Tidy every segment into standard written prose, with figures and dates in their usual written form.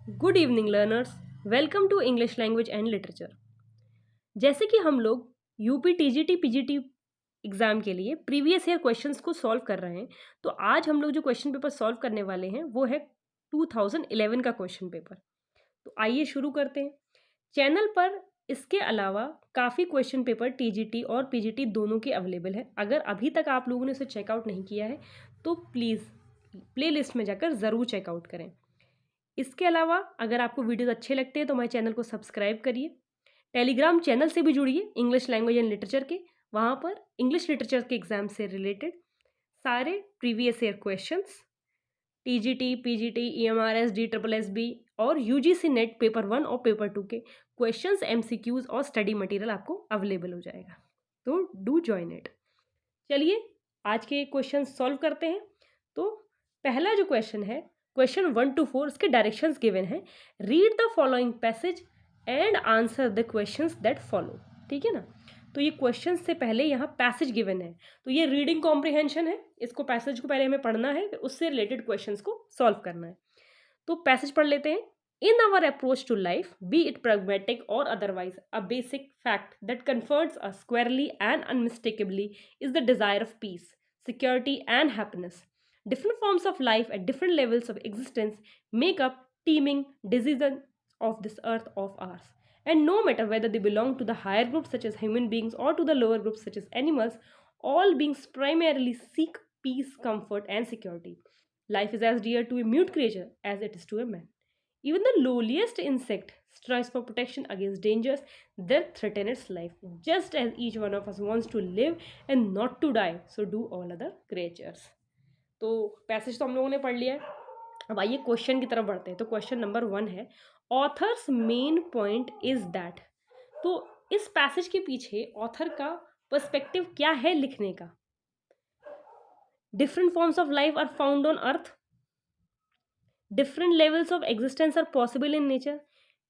Good evening learners, welcome to English language and literature. जैसे कि हम लोग यूपी टीजीटी पीजीटी एग्जाम के लिए प्रीवियस ईयर क्वेश्चंस को सॉल्व कर रहे हैं, तो आज हम लोग जो क्वेश्चन पेपर सॉल्व करने वाले हैं वो है 2011 का क्वेश्चन पेपर। तो आइए शुरू करते हैं। चैनल पर इसके अलावा काफ़ी क्वेश्चन पेपर टीजीटी और पीजीटी दोनों के अवेलेबल है। अगर अभी तक आप लोगों ने उसे चेकआउट नहीं किया है तो प्लीज़ प्लेलिस्ट में जाकर ज़रूर चेकआउट करें। इसके अलावा अगर आपको वीडियोस अच्छे लगते हैं तो हमारे चैनल को सब्सक्राइब करिए। टेलीग्राम चैनल से भी जुड़िए इंग्लिश लैंग्वेज एंड लिटरेचर के। वहाँ पर इंग्लिश लिटरेचर के एग्जाम से रिलेटेड सारे previous year questions, TGT PGT EMRS DSSB और यूजीसी नेट पेपर 1 और पेपर 2 के क्वेश्चंस, एमसीक्यूज और स्टडी मटेरियल आपको अवेलेबल हो जाएगा, तो डू ज्वाइन इट। चलिए आज के क्वेश्चन सॉल्व करते हैं। तो पहला जो क्वेश्चन है, क्वेश्चन 1 to 4, इसके डायरेक्शंस गिवन है। Read the following passage and answer the questions that follow. ठीक है ना। तो ये क्वेश्चन से पहले यहाँ पैसेज गिवन है, तो ये रीडिंग कॉम्प्रिहेंशन है। इसको पैसेज को पहले हमें पढ़ना है, फिर उससे रिलेटेड क्वेश्चंस को सॉल्व करना है। तो पैसेज पढ़ लेते हैं। In our approach to life, be it pragmatic or otherwise, a basic fact that confronts us squarely and unmistakably is the desire of peace, security, and happiness. Different forms of life at different levels of existence make up teeming diseases of this earth of ours. And no matter whether they belong to the higher groups such as human beings or to the lower groups such as animals, all beings primarily seek peace, comfort, and security. Life is as dear to a mute creature as it is to a man. Even the lowliest insect strives for protection against dangers that threaten its life. Just as each one of us wants to live and not to die, so do all other creatures. तो passage तो हम लोगों ने पढ़ लिया है। अब आइए क्वेश्चन की तरफ बढ़ते हैं। तो क्वेश्चन नंबर 1 है, authors main point is that. तो इस पैसेज के पीछे ऑथर का पर्सपेक्टिव क्या है लिखने का? Different forms of life are found on earth, different levels of existence are possible in nature.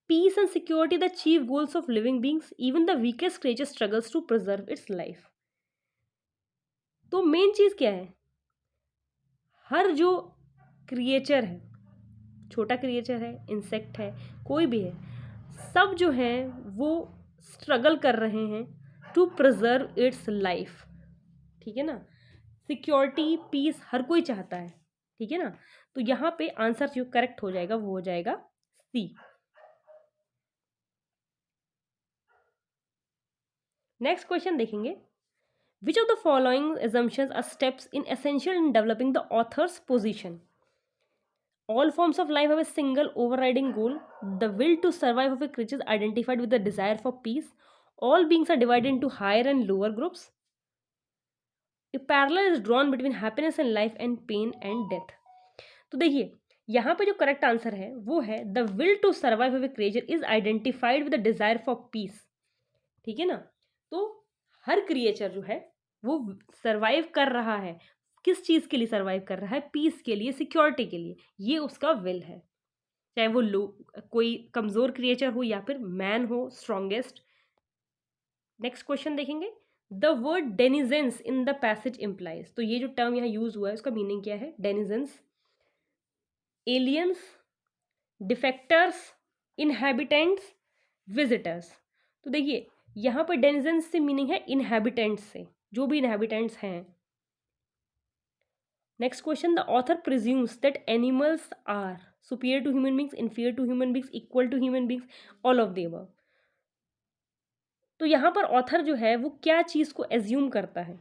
Peace and security, the chief goals of living beings. Even the weakest creature struggles to preserve its life. तो main चीज क्या है? हर जो creature है, छोटा creature है, insect है, कोई भी है, सब जो है वो स्ट्रगल कर रहे हैं टू प्रिजर्व इट्स लाइफ। ठीक है ना। सिक्योरिटी, पीस हर कोई चाहता है। ठीक है ना। तो यहाँ पे आंसर जो करेक्ट हो जाएगा वो हो जाएगा सी। नेक्स्ट क्वेश्चन देखेंगे। Which of the following assumptions are steps in essential in developing the author's position? All forms of life have a single overriding goal, the will to survive of a creature identified with the desire for peace. All beings are divided into higher and lower groups. A parallel is drawn between happiness and life and pain and death. तो देखिए यहाँ पे जो correct answer है वो है the will to survive of a creature is identified with the desire for peace. ठीक है ना। तो हर क्रिएचर जो है वो सर्वाइव कर रहा है। किस चीज के लिए सर्वाइव कर रहा है? पीस के लिए, सिक्योरिटी के लिए। ये उसका विल है, चाहे वो कोई कमजोर क्रिएचर हो या फिर मैन हो स्ट्रॉन्गेस्ट। नेक्स्ट क्वेश्चन देखेंगे। The word denizens in the passage implies. तो ये जो टर्म यहाँ यूज हुआ है उसका मीनिंग क्या है? Denizens, aliens, defectors, inhabitants, visitors. तो देखिए यहाँ पर डेनिजेंस से मीनिंग है इनहेबिटेंट्स से, जो भी इनहेबिटेंट्स हैं। Next question, the author presumes that animals are superior to human beings, inferior to human beings, equal to human beings, all of the above. तो यहाँ पर ऑथर जो है वो क्या चीज को एज्यूम करता है?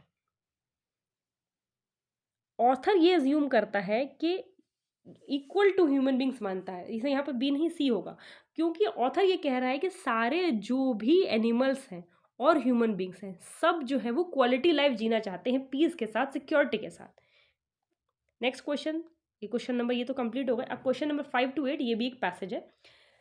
ऑथर ये एज्यूम करता है कि इक्वल टू ह्यूमन बींग्स मानता है। इसे यहाँ पर बी नहीं सी होगा, क्योंकि ऑथर ये कह रहा है कि सारे जो भी एनिमल्स हैं और ह्यूमन बींग्स हैं सब जो है वो क्वालिटी लाइफ जीना चाहते हैं, पीस के साथ, सिक्योरिटी के साथ। नेक्स्ट क्वेश्चन, ये क्वेश्चन नंबर ये तो कंप्लीट हो गया। अब क्वेश्चन नंबर 5 to 8 ये भी एक पैसेज है।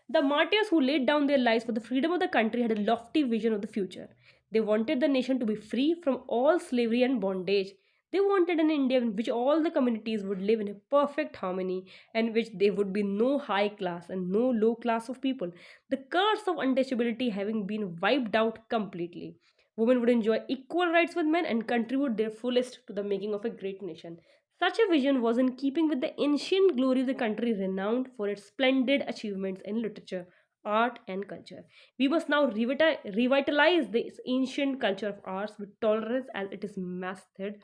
The martyrs who laid down their lives for the freedom of the country had a lofty vision of the future. They wanted the nation to be free from all slavery and bondage. They wanted an India in which all the communities would live in a perfect harmony and which there would be no high class and no low class of people, the curse of untouchability having been wiped out completely. Women would enjoy equal rights with men and contribute their fullest to the making of a great nation. Such a vision was in keeping with the ancient glory of the country renowned for its splendid achievements in literature, art, and culture. We must now revitalize this ancient culture of ours with tolerance as it is mastered.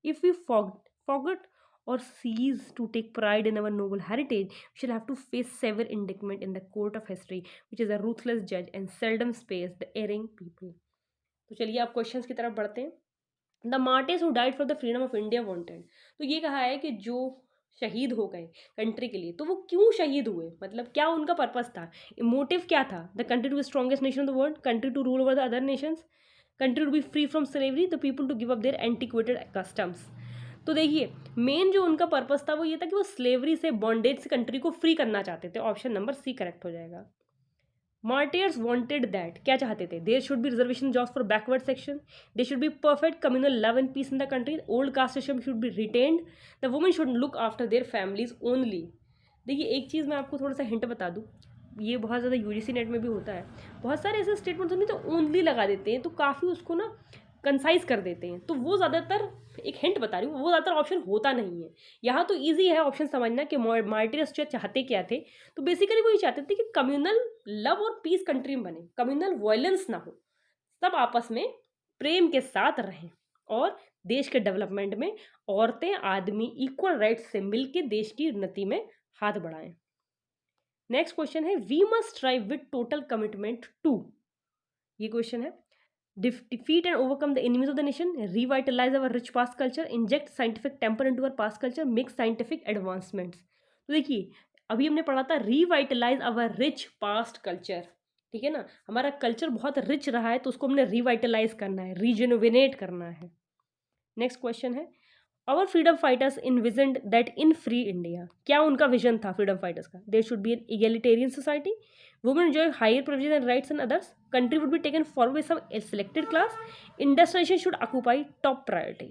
If we forget or cease to take pride in our noble heritage, we shall have to face severe indictment in the court of history, which is a ruthless judge and seldom spares the erring people. तो चलिए आप questions की तरफ बढ़ते हैं. The Martin's who died for the freedom of India wanted. तो ये कहा है कि जो शहीद हो गए कंट्री के लिए, तो वो क्यों शहीद हुए, मतलब क्या उनका पर्पस था, मोटिव क्या था. The country to be strongest nation of the world, country to rule over the other nations, country to be free from slavery, the people to give up their antiquated customs. तो देखिए main जो उनका purpose था वो ये था कि वो स्लेवरी से, बॉन्डेज से कंट्री को फ्री करना चाहते थे. ऑप्शन नंबर सी करेक्ट हो जाएगा. मार्टियर्स वांटेड दैट, क्या चाहते थे, there should be reservation jobs for backward section, they should be perfect communal love and peace in the country, old caste system should be retained, the women should look after their families only. देखिए एक चीज़ मैं आपको थोड़ा सा hint बता दूँ, ये बहुत ज़्यादा यूजीसी नेट में भी होता है, बहुत सारे ऐसे स्टेटमेंट्स होंगे तो ओनली लगा देते हैं, तो काफ़ी उसको ना कंसाइज कर देते हैं, तो वो ज़्यादातर, एक हिंट बता रही हूँ, वो ज़्यादातर ऑप्शन होता नहीं है. यहाँ तो ईजी है ऑप्शन समझना कि मार्टियर्स चाहते क्या थे. तो बेसिकली वो ये चाहते थे कि कम्युनल लव और पीस कंट्री में बने, कम्युनल वायलेंस ना हो, सब आपस में प्रेम के साथ रहें और देश के डेवलपमेंट में औरतें आदमी इक्वल राइट्स से मिलकर देश की उन्नति में हाथ बढ़ाएं. नेक्स्ट क्वेश्चन है, we must strive with total commitment to. ये क्वेश्चन है, defeat and overcome the enemies of the nation, revitalize our rich past culture, inject scientific temper into our past culture, make scientific advancements. तो देखिए अभी हमने पढ़ा था revitalise अवर rich past culture, ठीक है ना, हमारा कल्चर बहुत रिच रहा है तो उसको हमने रिवाइटलाइज करना है, रीजेनोविनेट करना है. नेक्स्ट क्वेश्चन है, our freedom fighters envisioned that in free India. क्या उनका विजन था फ्रीडम फाइटर्स का, there should be an egalitarian society, women enjoy higher privileges and rights than others, country would be taken forward by some selected class, industrialization should occupy top priority.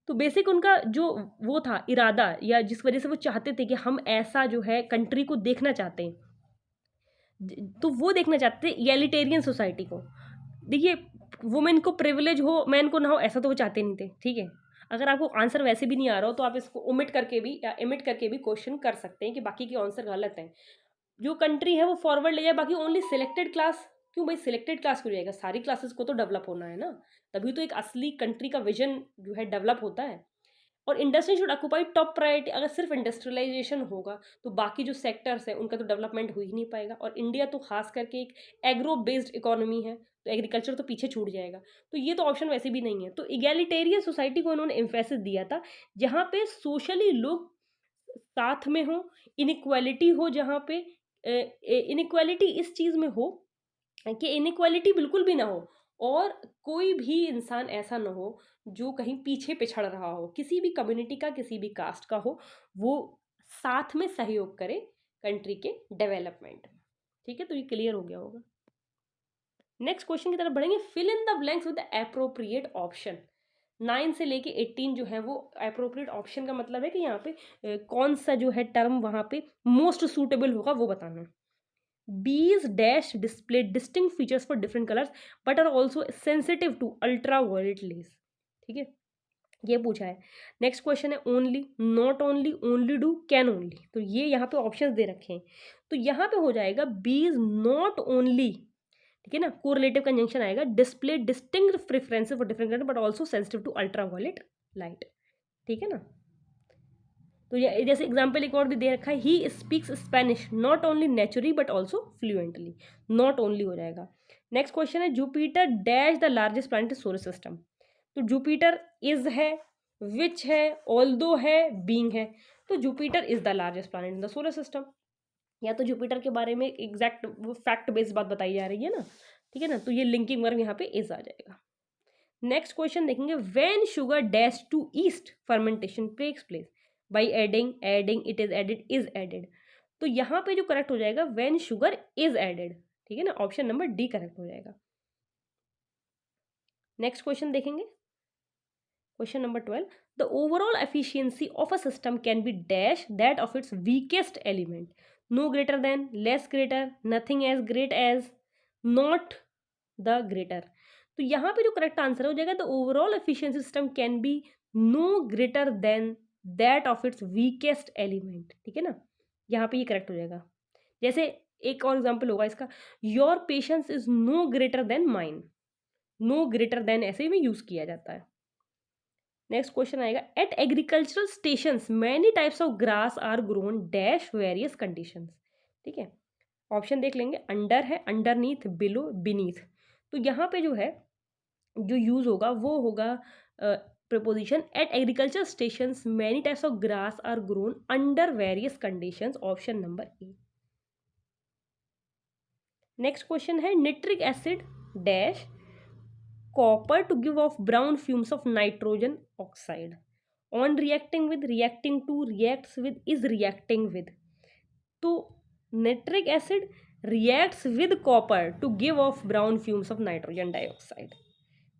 तो basic उनका जो वो था इरादा, या जिस वजह से वो चाहते थे कि हम ऐसा जो है कंट्री को देखना चाहते हैं, तो वो देखना चाहते थे इगैलिटेरियन सोसाइटी को. देखिए वुमेन को प्रिविलेज हो, मैन को ना हो, ऐसा तो वो चाहते नहीं थे, ठीक है. अगर आपको आंसर वैसे भी नहीं आ रहा हो तो आप इसको ओमिट करके भी या इमिट करके भी क्वेश्चन कर सकते हैं कि बाकी के आंसर गलत हैं. जो कंट्री है वो फॉरवर्ड ले जाए, बाकी ओनली सिलेक्टेड क्लास. क्यों भाई सिलेक्टेड क्लास क्यों जाएगा, सारी क्लासेस को तो डेवलप होना है ना, तभी तो एक असली कंट्री का विजन जो है डेवलप होता है. और industry should occupy top priority. अगर सिर्फ इंडस्ट्रियलाइजेशन होगा तो बाकी जो सेक्टर्स हैं उनका तो डेवलपमेंट हो ही नहीं पाएगा, और इंडिया तो खास करके एक एग्रो बेस्ड इकोनॉमी है, तो एग्रीकल्चर तो पीछे छूट जाएगा. तो ये तो ऑप्शन वैसे भी नहीं है. तो इगैलिटेरियन सोसाइटी को उन्होंने एम्फेसिस दिया था जहाँ पे सोशली लोग साथ में हो, इनइक्वालिटी हो, जहाँ पे इनइक्वालिटी इस चीज़ में हो कि इनइक्वालिटी बिल्कुल भी ना हो, और कोई भी इंसान ऐसा ना हो जो कहीं पीछे पिछड़ रहा हो, किसी भी कम्युनिटी का, किसी भी कास्ट का हो, वो साथ में सहयोग करे कंट्री के डेवलपमेंट में. ठीक है, तो ये क्लियर हो गया होगा. नेक्स्ट क्वेश्चन की तरफ बढ़ेंगे. Fill in the blanks with the appropriate option. 9 से लेके 18 जो है वो अप्रोप्रिएट ऑप्शन का मतलब है कि यहाँ पे कौन सा जो है टर्म वहाँ पे मोस्ट सूटेबल होगा वो बताना है. Bees dash display distinct features for different colors but are also sensitive to ultraviolet rays. ठीक है, ये पूछा है. नेक्स्ट क्वेश्चन है only, not only, only do, can only. तो ये यहाँ पे ऑप्शंस दे रखे हैं, तो यहाँ पे हो जाएगा बीज नॉट ओनली, ठीक है ना, कोरिलेटिव कंजंक्शन आएगा, display distinct preferences for different colour but also sensitive to ultraviolet light. ठीक है ना. तो ये जैसे एग्जाम्पल एक और भी दे रखा है, he speaks Spanish not only naturally but also fluently. Not only हो जाएगा. नेक्स्ट क्वेश्चन है, Jupiter dash the largest planet in solar system. तो जुपिटर इज है, विच है, ऑल्दो है, बीइंग है. तो Jupiter is the largest planet in the solar system. या तो जुपिटर के बारे में एग्जैक्ट फैक्ट बेस्ड बात बताई जा रही है ना, ठीक है ना, तो ये लिंकिंग वर्क यहाँ पे इज आ जाएगा. नेक्स्ट क्वेश्चन देखेंगे, when sugar dash to yeast fermentation takes place. By adding, adding, it is added, is added. तो यहाँ पे जो करेक्ट हो जाएगा व्हेन शुगर इज एडिड. ठीक है ना, ऑप्शन नंबर डी करेक्ट हो जाएगा. नेक्स्ट क्वेश्चन देखेंगे, question number 12. The overall efficiency of a system can be dash that of its weakest element. No greater than, less greater, nothing as great as, not the greater. तो यहाँ पे जो correct answer हो जाएगा, the overall efficiency system can be no greater than that of its weakest element, ठीक है ना, यहाँ पे ये करेक्ट हो जाएगा। जैसे एक और एग्जाम्पल होगा इसका, your patience is no greater than mine, no greater than ऐसे में यूज किया जाता है। नेक्स्ट क्वेश्चन आएगा, at agricultural stations many types of grass are grown dash various conditions, ठीक है, ऑप्शन देख लेंगे, अंडर है, अंडरनीथ, बिलो, बीनीथ। तो यहाँ पे जो है जो यूज होगा वो होगा proposition at agriculture stations many types of grass are grown under various conditions, option number A. Next question है, nitric acid dash copper to give off brown fumes of nitrogen oxide on reacting with, reacting to, reacts with, is reacting with। तो nitric acid reacts with copper to give off brown fumes of nitrogen dioxide,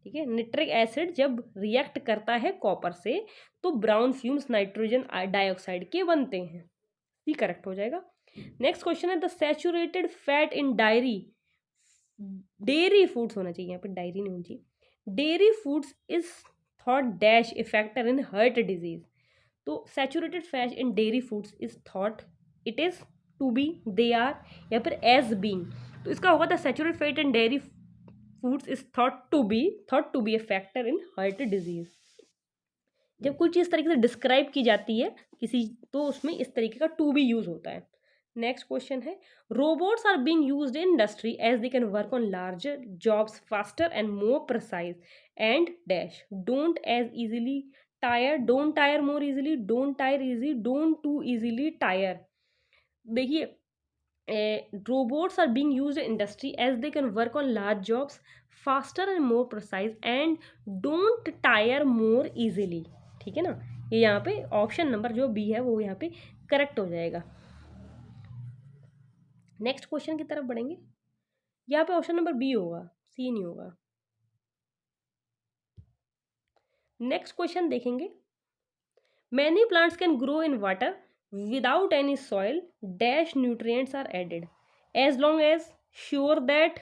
ठीक है, nitric acid जब react करता है copper से तो brown fumes nitrogen dioxide के बनते हैं, ये करेक्ट हो जाएगा। नेक्स्ट क्वेश्चन है, the saturated fat in diary, dairy foods होना चाहिए, यहाँ पे डायरी नहीं होनी चाहिए, dairy foods is thought dash a factor in heart disease. तो saturated fat in dairy foods is thought, it is, to be, they are, या फिर एज बीइंग। तो इसका होगा the saturated fat in dairy foods is thought to be a factor in heart disease. जब कोई चीज़ तरीके से डिस्क्राइब की जाती है किसी, तो उसमें इस तरीके का टू बी यूज होता है। नेक्स्ट क्वेश्चन है, robots are being used in industry as they can work on larger jobs faster and more precise and dash don't as easily tire, don't tire more easily, don't tire easy, don't too easily tire. देखिए, robots are being used in industry as they can work on large jobs faster and more precise and don't tire more easily, ठीक है ना, ये यहाँ पे option number जो B है वो यहाँ पे करेक्ट हो जाएगा। नेक्स्ट क्वेश्चन की तरफ बढ़ेंगे, यहाँ पे ऑप्शन नंबर बी होगा, सी नहीं होगा। नेक्स्ट क्वेश्चन देखेंगे, many plants can grow in water without any soil dash nutrients are added as long as sure that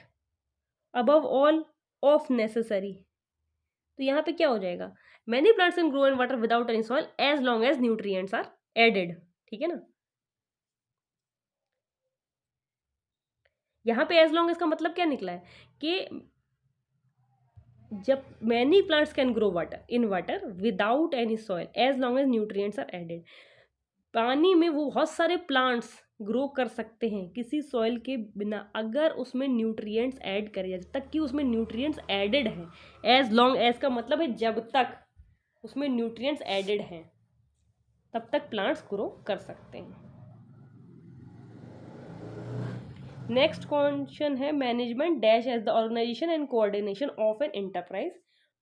above all of necessary. तो यहाँ पे क्या हो जाएगा, many plants can grow in water without any soil as long as nutrients are added, ठीक है ना। यहाँ पे एज लॉन्ग एज का मतलब क्या निकला है कि जब many plants can grow water in water without any soil as long as nutrients are added, पानी में वो बहुत सारे प्लांट्स ग्रो कर सकते हैं किसी सॉइल के बिना अगर उसमें न्यूट्रिएंट्स ऐड करे जाए, जब तक कि उसमें न्यूट्रिएंट्स एडेड हैं। एज लॉन्ग एज का मतलब है जब तक उसमें न्यूट्रिएंट्स एडेड हैं तब तक प्लांट्स ग्रो कर सकते हैं। नेक्स्ट क्वेश्चन है, management dash as the organisation and coordination of an enterprise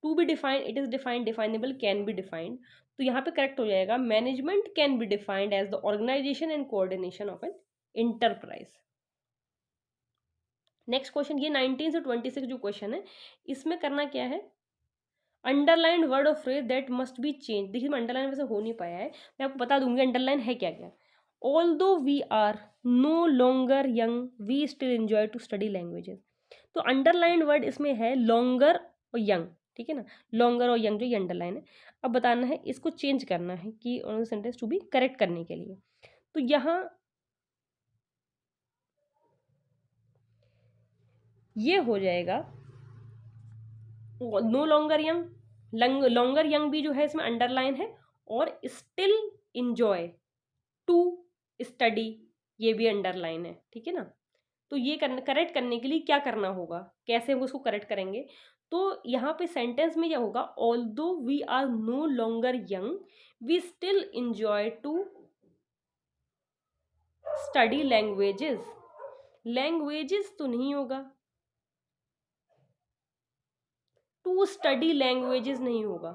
to be defined, it is defined, definable, can be defined. तो यहाँ पे करेक्ट हो जाएगा, management can be defined as the organisation and coordination of an enterprise. Next question, ये 19 से 26 जो question है इसमें करना क्या है, underline word of phrase that must be change. देखिए मैं अंडरलाइन वैसे हो नहीं पाया है, मैं आपको बता दूंगी अंडरलाइन है क्या क्या। Although we are no longer young we still enjoy to study languages. तो अंडरलाइन वर्ड इसमें है लॉन्गर और यंग, ठीक है ना, लॉन्गर और यंग जो ये अंडरलाइन है। अब बताना है इसको चेंज करना है कि सेंटेंस टू बी करेक्ट करने के लिए। तो यहाँ ये हो जाएगा no longer young, longer young भी जो है इसमें अंडरलाइन है, और स्टिल इंजॉय टू स्टडी ये भी अंडरलाइन है, ठीक है ना। तो ये करेक्ट करने के लिए क्या करना होगा, कैसे हम उसको करेक्ट करेंगे, तो यहाँ पे सेंटेंस में क्या होगा, although we are no longer young we still enjoy to study languages. Languages तो नहीं होगा, टू स्टडी लैंग्वेजेस नहीं होगा,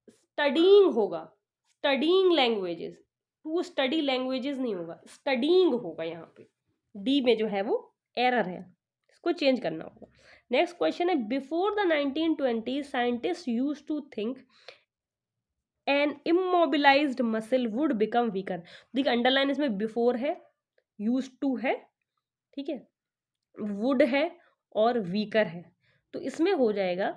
स्टडीइंग होगा, studying languages, to study languages नहीं होगा, स्टडीइंग होगा। यहाँ पे डी में जो है वो एरर है, इसको चेंज करना होगा। नेक्स्ट क्वेश्चन है, before the 1920 scientist use to think an immobilised muscle would become weaker. देखिए अंडरलाइन इसमें बिफोर है, यूज टू है, ठीक है, वुड है और वीकर है। तो इसमें हो जाएगा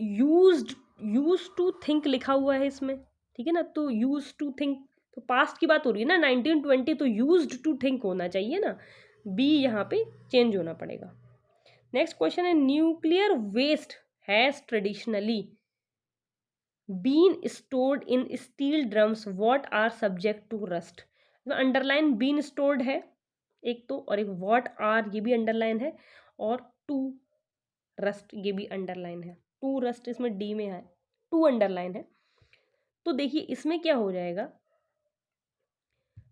यूज टू थिंक लिखा हुआ है इसमें, ठीक है ना, तो यूज टू थिंक तो पास्ट की बात हो रही है ना, 1920, तो यूज्ड टू थिंक होना चाहिए ना, बी यहाँ पे चेंज होना पड़ेगा। नेक्स्ट क्वेश्चन है nuclear waste has traditionally been stored in steel drums what are subject to rust. Underline been stored है एक तो, और एक व्हाट आर ये भी अंडरलाइन है, और टू रस्ट ये भी अंडरलाइन है। टू रस्ट इसमें डी में है, टू अंडरलाइन है। तो देखिए इसमें क्या हो जाएगा,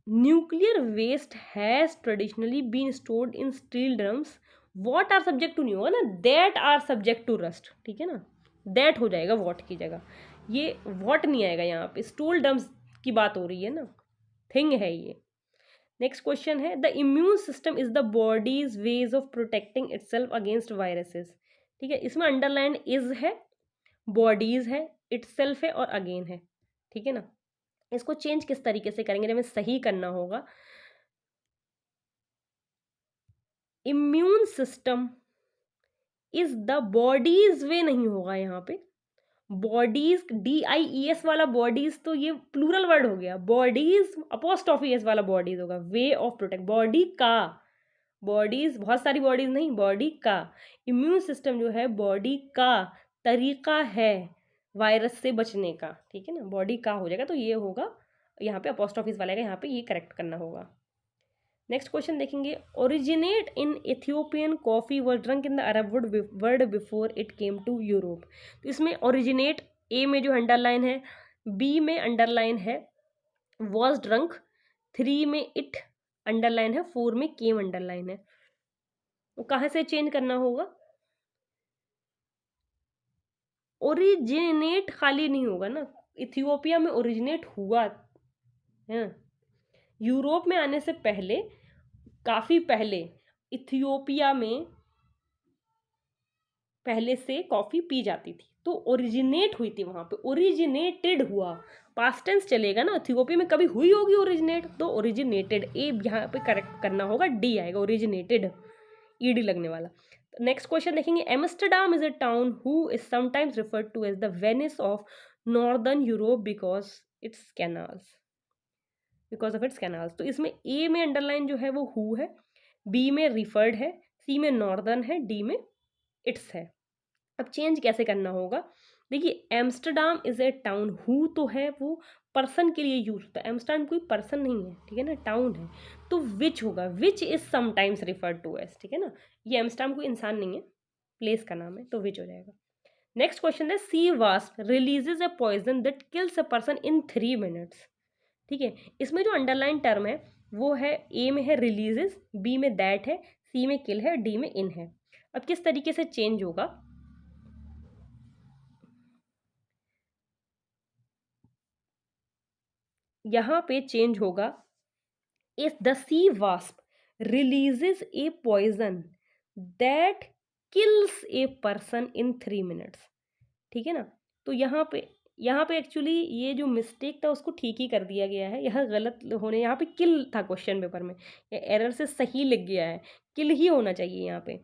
nuclear waste has traditionally been stored in steel drums what are subject to, नहीं होगा ना, that are subject to rust, ठीक है ना, दैट हो जाएगा व्हाट की जगह, ये व्हाट नहीं आएगा यहाँ पे, स्टील ड्रम्स की बात हो रही है ना, थिंग है ये। नेक्स्ट क्वेश्चन है the immune system is the bodies ways of protecting itself against viruses, ठीक है, इसमें अंडरलाइन इज है, बॉडीज है, इटसेल्फ है और अगेन है, ठीक है ना। इसको चेंज किस तरीके से करेंगे, हमें सही करना होगा, immune system is the body's way नहीं होगा यहाँ पे, बॉडीज DIES वाला बॉडीज तो ये प्लूरल वर्ड हो गया, बॉडीज अपोस्ट्रोफी एस वाला बॉडीज होगा, वे ऑफ प्रोटेक्ट, बॉडी का, बॉडीज बहुत सारी बॉडीज नहीं, बॉडी का, इम्यून सिस्टम जो है बॉडी का तरीका है वायरस से बचने का, ठीक है ना, बॉडी का हो जाएगा, तो ये होगा यहाँ पे अपोस्ट्रोफीज वाला है, यहाँ पे ये करेक्ट करना होगा। नेक्स्ट क्वेश्चन देखेंगे, originate in Ethiopian coffee was drunk in the Arab world before it came to Europe. तो इसमें ओरिजिनेट ए में जो अंडरलाइन है, बी में अंडरलाइन है वॉज ड्रंक, 3 में इट अंडरलाइन है, 4 में केम अंडरलाइन है। तो कहाँ से चेंज करना होगा, ओरिजिनेट खाली नहीं होगा ना, इथियोपिया में ओरिजिनेट हुआ है, यूरोप में आने से पहले, काफी पहले इथियोपिया में पहले से कॉफी पी जाती थी, तो ओरिजिनेट हुई थी वहां पे, ओरिजिनेटेड हुआ, पास्ट टेंस चलेगा ना, इथियोपिया में कभी हुई होगी ओरिजिनेट, तो ओरिजिनेटेड, ए यहाँ पे करेक्ट करना होगा, डी आएगा, ओरिजिनेटेड ईडी लगने वाला। नेक्स्ट क्वेश्चन देखेंगे, Amsterdam is a town who is sometimes referred to as the Venice of northern Europe because its canals, because of its canals. तो इसमें ए में अंडरलाइन जो है वो हु है, बी में रिफर्ड है, सी में नॉर्दर्न है, डी में इट्स है। अब चेंज कैसे करना होगा, देखिए Amsterdam is a town, who तो है वो पर्सन के लिए यूज होता है, एम्स्टरडम कोई पर्सन नहीं है, ठीक है ना, टाउन है, तो विच होगा, which is sometimes referred to as, ठीक है ना, ये एम्स्टरडम कोई इंसान नहीं है, प्लेस का नाम है, तो विच हो जाएगा। नेक्स्ट क्वेश्चन है sea wasp releases a poison that kills a person in 3 minutes, ठीक है, इसमें जो अंडरलाइन टर्म है वो है, ए में है रिलीजेस, बी में दैट है, सी में किल है, डी में इन है। अब किस तरीके से चेंज होगा, यहां पे चेंज होगा, if the sea wasp releases a poison that kills a person in 3 minutes, ठीक है ना, तो यहाँ पे एक्चुअली ये जो मिस्टेक था उसको ठीक ही कर दिया गया है, यह गलत होने, यहाँ पे किल था क्वेश्चन पेपर में, एरर से सही लिख गया है, किल ही होना चाहिए, यहाँ पे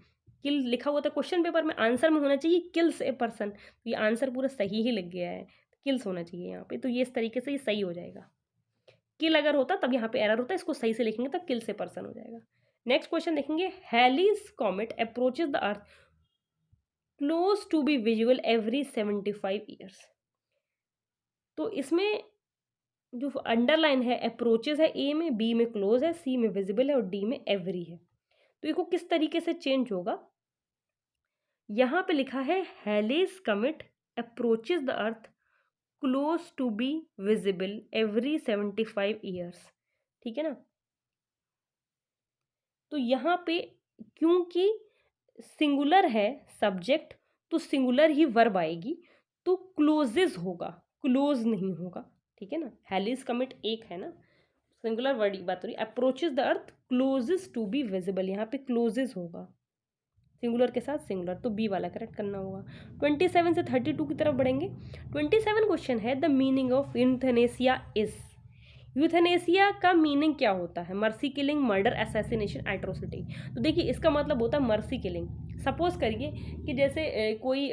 किल लिखा हुआ था क्वेश्चन पेपर में, आंसर में होना चाहिए किल्स ए पर्सन, तो ये आंसर पूरा सही ही लिख गया है, किल्स होना चाहिए यहाँ पे, तो ये इस तरीके से ये सही हो जाएगा, किल अगर होता तब यहाँ पे एरर होता, इसको सही से लिखेंगे तब किल से पर्सन हो जाएगा। नेक्स्ट क्वेश्चन देखेंगे, Halley's comet approaches the earth close to be visual every 75 years. तो इसमें जो अंडरलाइन है अप्रोचेज है, ए में, बी में क्लोज है, सी में विजिबल है और डी में एवरी है। तो इसको किस तरीके से चेंज होगा, यहाँ पे लिखा है Halley's comet approaches the earth close to be visible every 75 years, ठीक है ना, तो यहाँ पे क्योंकि सिंगुलर है सब्जेक्ट, तो सिंगुलर ही वर्ब आएगी, तो क्लोजेज होगा, क्लोज नहीं होगा, ठीक है ना, हैलीज कमिट एक है ना, सिंगुलर वर्ड की बात हो रही, approaches the earth closes to be visible, यहाँ पे क्लोजेज होगा, सिंगुलर के साथ सिंगुलर, तो बी वाला करेक्ट करना होगा। 27 से 32 की तरफ बढ़ेंगे। 27 क्वेश्चन है the meaning of euthanasia is, euthanasia का मीनिंग क्या होता है, mercy killing, murder, assassination, atrocity. तो देखिए इसका मतलब होता है मर्सी किलिंग। सपोज करिए कि जैसे कोई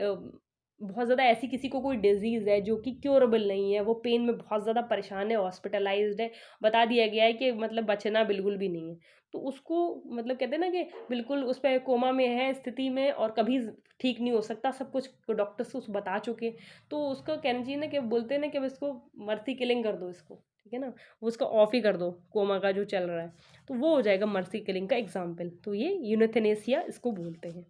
बहुत ज़्यादा ऐसी किसी को कोई डिजीज़ है जो कि क्योरेबल नहीं है, वो पेन में बहुत ज़्यादा परेशान है, हॉस्पिटलाइज्ड है, बता दिया गया है कि मतलब बचना बिल्कुल भी नहीं है, तो उसको मतलब कहते हैं ना कि बिल्कुल उस पे कोमा में है स्थिति में और कभी ठीक नहीं हो सकता, सब कुछ डॉक्टर्स उसको बता चुके, तो उसका कहना चाहिए ना कि बोलते हैं ना कि अब इसको मर्सी किलिंग कर दो इसको, ठीक है ना, वो उसका ऑफ ही कर दो कोमा का जो चल रहा है, तो वो हो जाएगा मर्सी किलिंग का एग्जाम्पल, तो ये यूनेथेनेसिया इसको बोलते हैं।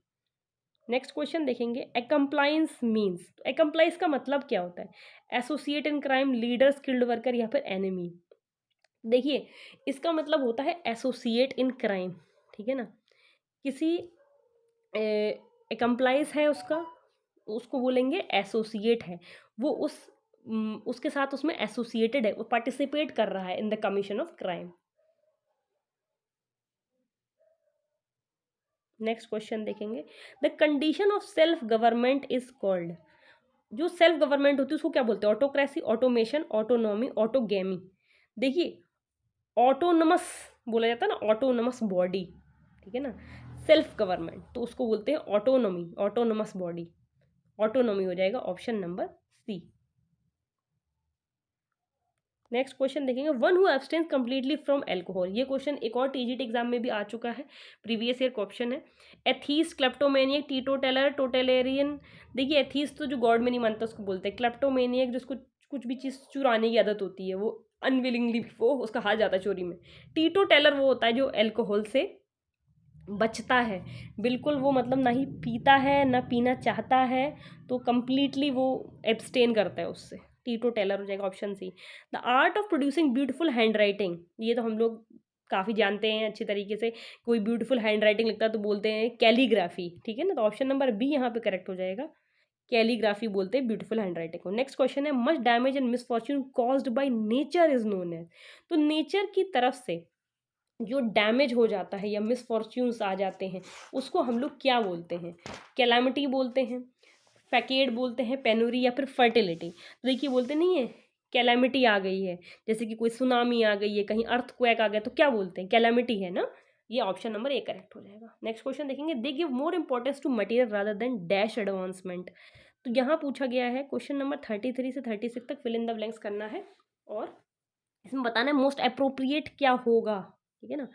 नेक्स्ट क्वेश्चन देखेंगे, एकम्प्लाइंस मीन्स, एकम्प्लाइंस का मतलब क्या होता है? Associate in crime, leader, skilled worker या फिर एनिमी। देखिए, इसका मतलब होता है एसोसिएट इन क्राइम, ठीक है ना, किसी एकम्प्लाइंस है उसका, उसको बोलेंगे एसोसिएट है, वो उसके साथ उसमें एसोसिएटेड है, वो पार्टिसिपेट कर रहा है in the commission of crime. Next question देखेंगे, the condition of self government is called, जो सेल्फ गवर्नमेंट होती है उसको क्या बोलते हैं? Autocracy, automation, autonomy, autogamy. देखिए, ऑटोनमस बोला जाता है ना, ऑटोनमस बॉडी, ठीक है ना, सेल्फ गवर्नमेंट तो उसको बोलते हैं ऑटोनॉमी, ऑटोनमस बॉडी, ऑटोनॉमी हो जाएगा option number C. Next question देखेंगे, one who abstains completely from alcohol, ये क्वेश्चन एक और टीजीटी एग्जाम में भी आ चुका है, प्रीवियस ईयर क्वेश्चन है। एथीस, क्लेप्टोमेनियक, टीटोटेलर, टोटेलेरियन। देखिए, एथीस तो जो गॉड में नहीं मानता उसको बोलते हैं, क्लेप्टोमेनियक जिसको कुछ भी चीज़ चुराने की आदत होती है, वो अनविलिंगली वो उसका हाथ जाता है चोरी में। टीटोटेलर वो होता है जो एल्कोहल से बचता है, बिल्कुल वो मतलब ना ही पीता है ना पीना चाहता है, तो कंप्लीटली वो एब्सटेन करता है उससे, टीटो टेलर हो जाएगा option C. The art of producing beautiful hand writing, ये तो हम लोग काफ़ी जानते हैं अच्छी तरीके से, कोई ब्यूटीफुल हैंड राइटिंग लिखता है तो बोलते हैं कैलीग्राफी, ठीक है ना, तो ऑप्शन नंबर बी यहाँ पे करेक्ट हो जाएगा, कैलीग्राफी बोलते हैं ब्यूटीफुल हैंड राइटिंग को। नेक्स्ट क्वेश्चन है, much damage and misfortune caused by nature is known as, तो नेचर की तरफ से जो डैमेज हो जाता है या मिसफॉर्च्यून्स आ जाते हैं उसको हम लोग क्या बोलते हैं? कैलामिटी बोलते हैं, फैकेट बोलते हैं, पेनुरी या फिर फर्टिलिटी। तो देखिए, बोलते नहीं है कैलामिटी आ गई है, जैसे कि कोई सुनामी आ गई है, कहीं अर्थक्वेक आ गया, तो क्या बोलते हैं? कैलामिटी है ना, ये ऑप्शन नंबर ए करेक्ट हो जाएगा। नेक्स्ट क्वेश्चन देखेंगे, they give more importance to material rather than dash advancement, तो यहाँ पूछा गया है क्वेश्चन नंबर 33 से 36 तक फिल इन द ब्लैंक्स करना है और इसमें बताना है मोस्ट अप्रोप्रिएट क्या होगा, ठीक है ना,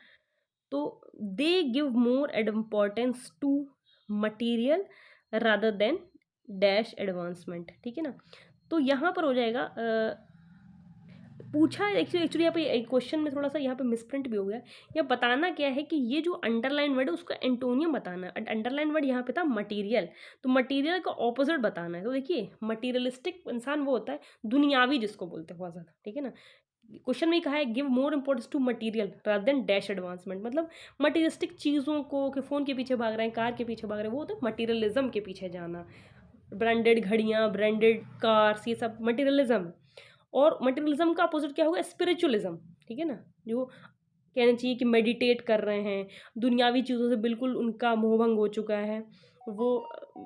तो they give more importance to material rather than dash advancement, ठीक है ना, तो यहाँ पर हो जाएगा पूछा है एक्चुअली यहाँ पे एक क्वेश्चन में थोड़ा सा यहाँ पे मिसप्रिंट भी हो गया, यह बताना क्या है कि ये जो अंडरलाइन वर्ड है उसका एंटोनियम बताना है, अंडरलाइन वर्ड यहाँ पे था मटेरियल, तो मटेरियल का ऑपोजिट बताना है, तो देखिए मटीरियलिस्टिक इंसान वो होता है दुनियावी जिसको बोलते हैं बहुत ज़्यादा, ठीक है ना, क्वेश्चन में कहा है give more importance to material rather than dash advancement, मतलब मटीरियलिस्टिक चीज़ों को कि फ़ोन के पीछे भाग रहे हैं, कार के पीछे भाग रहे हैं, वो होता है मटीरियलिज्म के पीछे जाना, ब्रांडेड घड़ियाँ, ब्रांडेड कार्स, ये सब मटीरियलिज्म। और मटीरियलिज्म का अपोजिट क्या होगा? स्पिरिचुअलिज्म, ठीक है ना, जो कहना चाहिए कि मेडिटेट कर रहे हैं, दुनियावी चीज़ों से बिल्कुल उनका मोहभंग हो चुका है, वो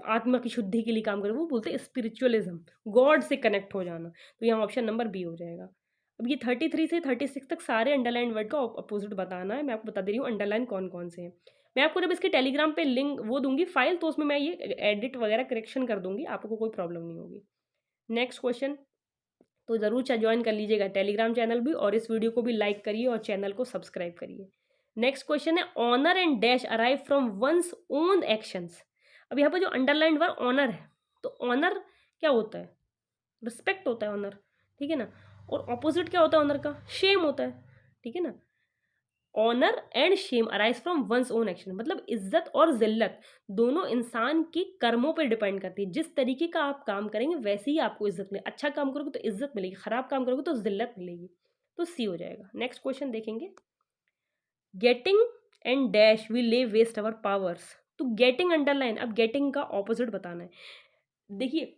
आत्मा की शुद्धि के लिए काम कर रहे हैं, वो बोलते हैं स्पिरिचुअलिज्म, गॉड से कनेक्ट हो जाना, तो यहाँ ऑप्शन नंबर बी हो जाएगा। अब ये 33 से 36 तक सारे अंडरलाइन वर्ड का अपोजिट बताना है, मैं आपको बता दे रही हूँ अंडरलाइन कौन कौन से हैं। मैं आपको जब इसके टेलीग्राम पे लिंक वो दूंगी फाइल, तो उसमें मैं ये एडिट वगैरह करेक्शन कर दूंगी, आपको कोई प्रॉब्लम नहीं होगी। नेक्स्ट क्वेश्चन, तो ज़रूर ज्वाइन कर लीजिएगा टेलीग्राम चैनल भी, और इस वीडियो को भी लाइक करिए और चैनल को सब्सक्राइब करिए। नेक्स्ट क्वेश्चन है, honour and dash arrive from one's own actions. अब यहाँ पर जो अंडरलाइन वर्ड ऑनर है, तो ऑनर क्या होता है? रिस्पेक्ट होता है ऑनर, ठीक है ना, और ऑपोजिट क्या होता है ऑनर का? शेम होता है, ठीक है ना। Honour and shame arise from one's own action, मतलब इज्जत और जिल्लत दोनों इंसान के कर्मों पर डिपेंड करती है, जिस तरीके का आप काम करेंगे वैसे ही आपको इज्जत मिलेगी, अच्छा काम करोगे तो इज्जत मिलेगी, खराब काम करोगे तो जिल्लत मिलेगी, तो सी हो जाएगा। नेक्स्ट क्वेश्चन देखेंगे, गेटिंग एंड डैश वी ले वेस्ट अवर पावर्स, तो गेटिंग अंडरलाइन, अब गेटिंग का ऑपोजिट बताना है। देखिए,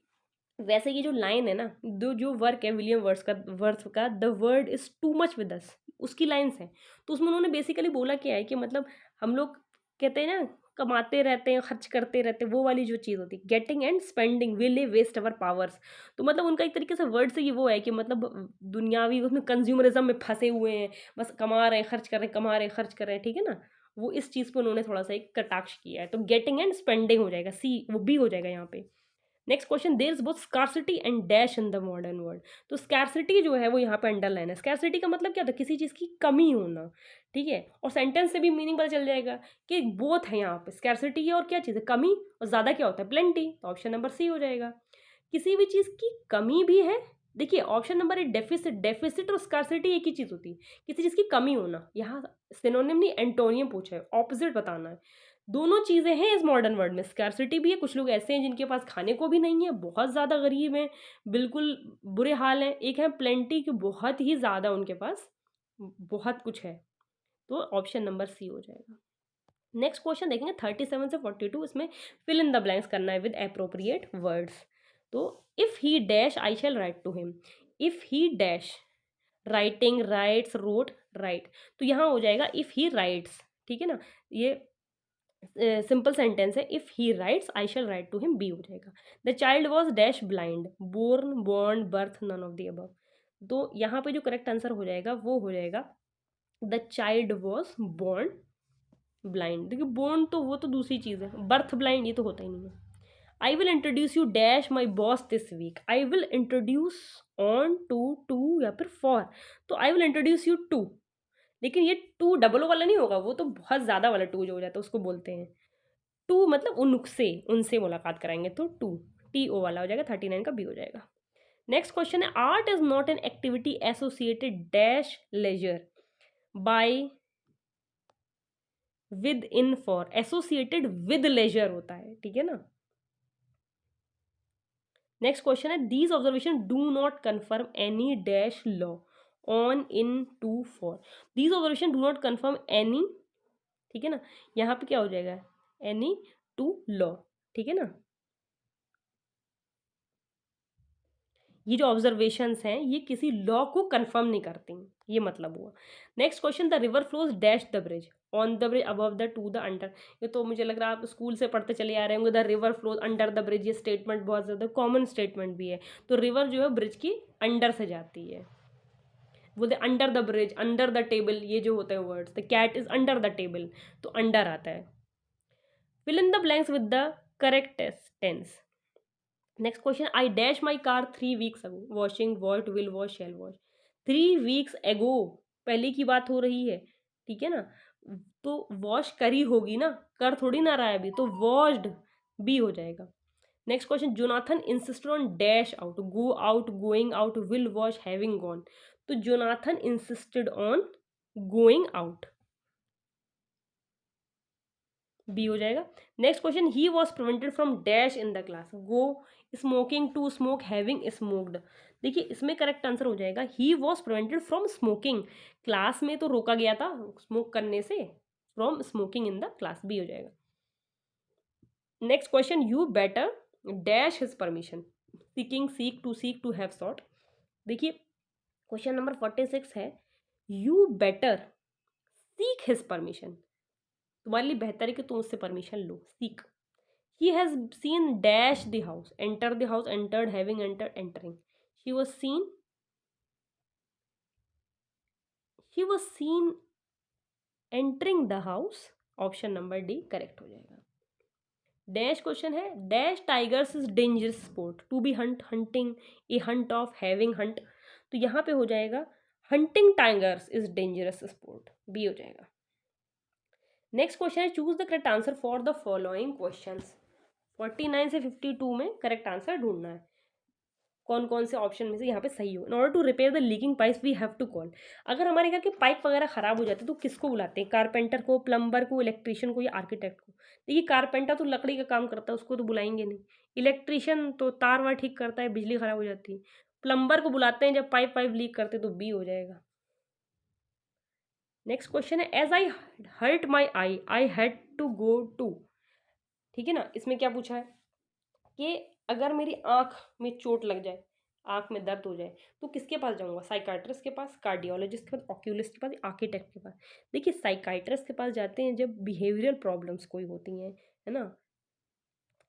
वैसे ये जो लाइन है ना, जो वर्क है विलियम वर्थ का the word is too much with us, उसकी लाइन्स हैं, तो उसमें उन्होंने बेसिकली बोला क्या है कि मतलब हम लोग कहते हैं ना कमाते रहते हैं, खर्च करते रहते हैं, वो वाली जो चीज़ होती है getting and spending will lay waste our powers, तो मतलब उनका एक तरीके से वर्ड से ये वो है कि मतलब दुनियावी उसमें कंज्यूमरिज्म में फंसे हुए हैं, बस कमा रहे हैं खर्च कर रहे हैं, कमा रहे हैं खर्च कर रहे हैं, ठीक है ना, वो इस चीज़ पर उन्होंने थोड़ा सा एक कटाक्ष किया है, तो गेटिंग एंड स्पेंडिंग हो जाएगा सी, वो बी हो जाएगा यहाँ पे। Next question, there is both scarcity and dash in the modern world. तो स्कार्सिटी जो है वो यहाँ पे अंडरलाइन है। स्कार्सिटी का मतलब क्या था, किसी चीज़ की कमी होना, ठीक है। और सेंटेंस से भी मीनिंग पता चल जाएगा कि बोथ है यहाँ पे, स्कार्सिटी है और क्या चीज़ है, कमी, और ज़्यादा क्या होता है, प्लेंटी। तो ऑप्शन नंबर सी हो जाएगा। किसी भी चीज़ की कमी भी है, देखिए ऑप्शन नंबर ए डेफिसिट, डेफिसिट और स्कार्सिटी एक ही चीज़ होती है, किसी चीज़ की कमी होना। यहाँ सिनोनिम नहीं एंटोनियम पूछा है, ऑपोजिट बताना है। दोनों चीज़ें हैं इस मॉडर्न वर्ल्ड में, स्कार्सिटी भी है, कुछ लोग ऐसे हैं जिनके पास खाने को भी नहीं है, बहुत ज़्यादा गरीब हैं, बिल्कुल बुरे हाल हैं। एक है प्लेंटी कि बहुत ही ज़्यादा उनके पास बहुत कुछ है। तो ऑप्शन नंबर सी हो जाएगा। नेक्स्ट क्वेश्चन देखेंगे 37 से 42, इसमें फिल इन द ब्लैंक्स करना है विद एप्रोप्रिएट वर्ड्स। तो if he dash I shall write to him, if he dash, writing, writes, wrote, write. तो यहाँ हो जाएगा इफ़ ही राइट्स, ठीक है ना, ये सिंपल सेंटेंस है। If he writes I shall write to him, B हो जाएगा। The child was dash blind, born, born, birth, none of the above. तो यहाँ पे जो करेक्ट आंसर हो जाएगा वो हो जाएगा the child was born blind. देखिए बोर्न तो वो तो दूसरी चीज़ है, बर्थ ब्लाइंड ये तो होता ही नहीं है। I will introduce you dash my boss this week, I will introduce on to या फिर फॉर। तो I will introduce you to, लेकिन ये टू डबल ओ वाला नहीं होगा, वो तो बहुत ज़्यादा वाला टू जो हो जाता है उसको बोलते हैं टू, मतलब उनसे, उनसे मुलाकात कराएंगे तो टू, टी ओ वाला हो जाएगा। 39 का बी हो जाएगा। नेक्स्ट क्वेश्चन है, art is not an activity associated dash leisure by with in for, associated with leisure होता है, ठीक है ना। नेक्स्ट क्वेश्चन है, these observation do not confirm any dash law on, in, to, for. These observation do not confirm any, ठीक है ना, यहाँ पे क्या हो जाएगा, एनी टू लॉ, ठीक है ना। ये जो ऑब्जर्वेशंस हैं ये किसी लॉ को कंफर्म नहीं करती, ये मतलब हुआ। Next question, the river flows dash the bridge, on the bridge, above the, to the, under. ये तो मुझे लग रहा है आप स्कूल से पढ़ते चले आ रहे होंगे, the river flows under the bridge. ये स्टेटमेंट बहुत ज़्यादा कॉमन स्टेटमेंट भी है। तो रिवर जो है ब्रिज की अंडर से जाती है, बोलते under the bridge, under the table, ये जो होते हैं words, the cat is under the table, तो अंडर आता है। Fill in the blanks with the correct tense. Next question, I dash my car 3 weeks ago, washing, washed, will wash, shall wash. 3 weeks एगो पहले की बात हो रही है, ठीक है ना, तो वॉश करी होगी ना, कर थोड़ी ना रहा है अभी, तो वॉश्ड, बी हो जाएगा। Next question, Jonathan insisted on dash out, go out, going out, will wash, having gone. तो Jonathan insisted on going out, B हो जाएगा। Next question, he was prevented from dash in the class, go, smoking, to smoke, having smoked. देखिए इसमें correct answer हो जाएगा he was prevented from smoking, class में तो रोका गया था स्मोक करने से, from smoking in the class, B हो जाएगा। Next question, you better dash his permission, seeking, seek, to have sought. देखिए क्वेश्चन नंबर 46 है, you better seek his permission, तुम्हारे लिए बेहतर है कि तुम उससे परमिशन लो, seek. He has seen dash the house, enter the house, entered, having entered, entering. She was seen, she was seen entering the house, option number D correct हो जाएगा। डैश क्वेश्चन है, dash tigers is dangerous sport, to be hunt, hunting, a hunt of, having hunt. तो यहाँ पे हो जाएगा hunting tigers is dangerous sport, B हो जाएगा। नेक्स्ट क्वेश्चन है, choose the correct answer for the following questions. 49 से 52 में करेक्ट आंसर ढूंढना है, कौन कौन से ऑप्शन में से यहाँ पे सही हो। In order to repair the leaking pipes we have to call, अगर हमारे घर के पाइप वगैरह खराब हो जाते हैं तो किसको बुलाते हैं, कारपेंटर को, प्लम्बर को, इलेक्ट्रिशियन को, या आर्किटेक्ट को। देखिए कारपेंटर तो लकड़ी का काम करता है, उसको तो बुलाएंगे नहीं। इलेक्ट्रिशियन तो तार वार ठीक करता है, बिजली खराब हो जाती है। प्लम्बर को बुलाते हैं जब पाइप वाइप लीक करते, तो बी हो जाएगा। नेक्स्ट क्वेश्चन है, as I hurt my eye I had go go, to है ना, इसमें क्या पूछा है कि अगर मेरी आँख में चोट लग जाए, आँख में दर्द हो जाए, तो किसके पास जाऊँगा, साइकाट्रिस्ट के पास, कार्डियोलॉजिस्ट के पास, ऑक्यूलिस्ट के पास, आर्किटेक्ट के पास। देखिए साइकाट्रिस्ट के पास जाते हैं जब बिहेवियरल प्रॉब्लम्स कोई होती हैं, है ना,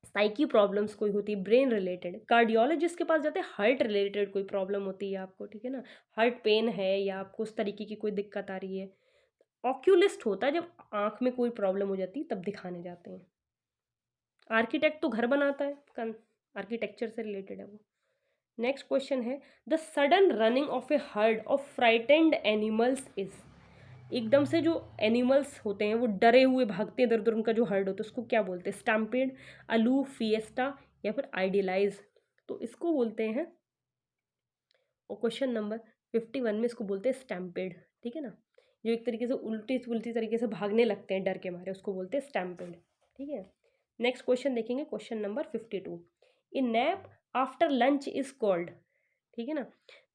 साइकी प्रॉब्लम्स कोई होती है, ब्रेन रिलेटेड। कार्डियोलॉजिस्ट के पास जाते हैं हार्ट रिलेटेड कोई प्रॉब्लम होती है आपको, ठीक है ना, हार्ट पेन है या आपको उस तरीके की कोई दिक्कत आ रही है। ऑक्यूलिस्ट होता है जब आँख में कोई प्रॉब्लम हो जाती है तब दिखाने जाते हैं। आर्किटेक्ट तो घर बनाता है, आर्किटेक्चर से रिलेटेड है वो। नेक्स्ट क्वेश्चन है the sudden running of A heard of frightened animals is, एकदम से जो एनिमल्स होते हैं वो डरे हुए भागते हैं इधर उधर, उनका जो हर्ड होता है उसको क्या बोलते हैं? स्टैम्पेड, अलूफ, फिएस्टा या फिर आइडियलाइज। तो इसको बोलते हैं, और क्वेश्चन नंबर 51 में इसको बोलते हैं स्टैम्पेड, ठीक है ना, जो एक तरीके से उल्टी उल्टी तरीके से भागने लगते हैं डर के मारे, उसको बोलते हैं स्टैम्पेड, ठीक है। नेक्स्ट क्वेश्चन देखेंगे, question number 52, A nap after lunch is called, ठीक है ना,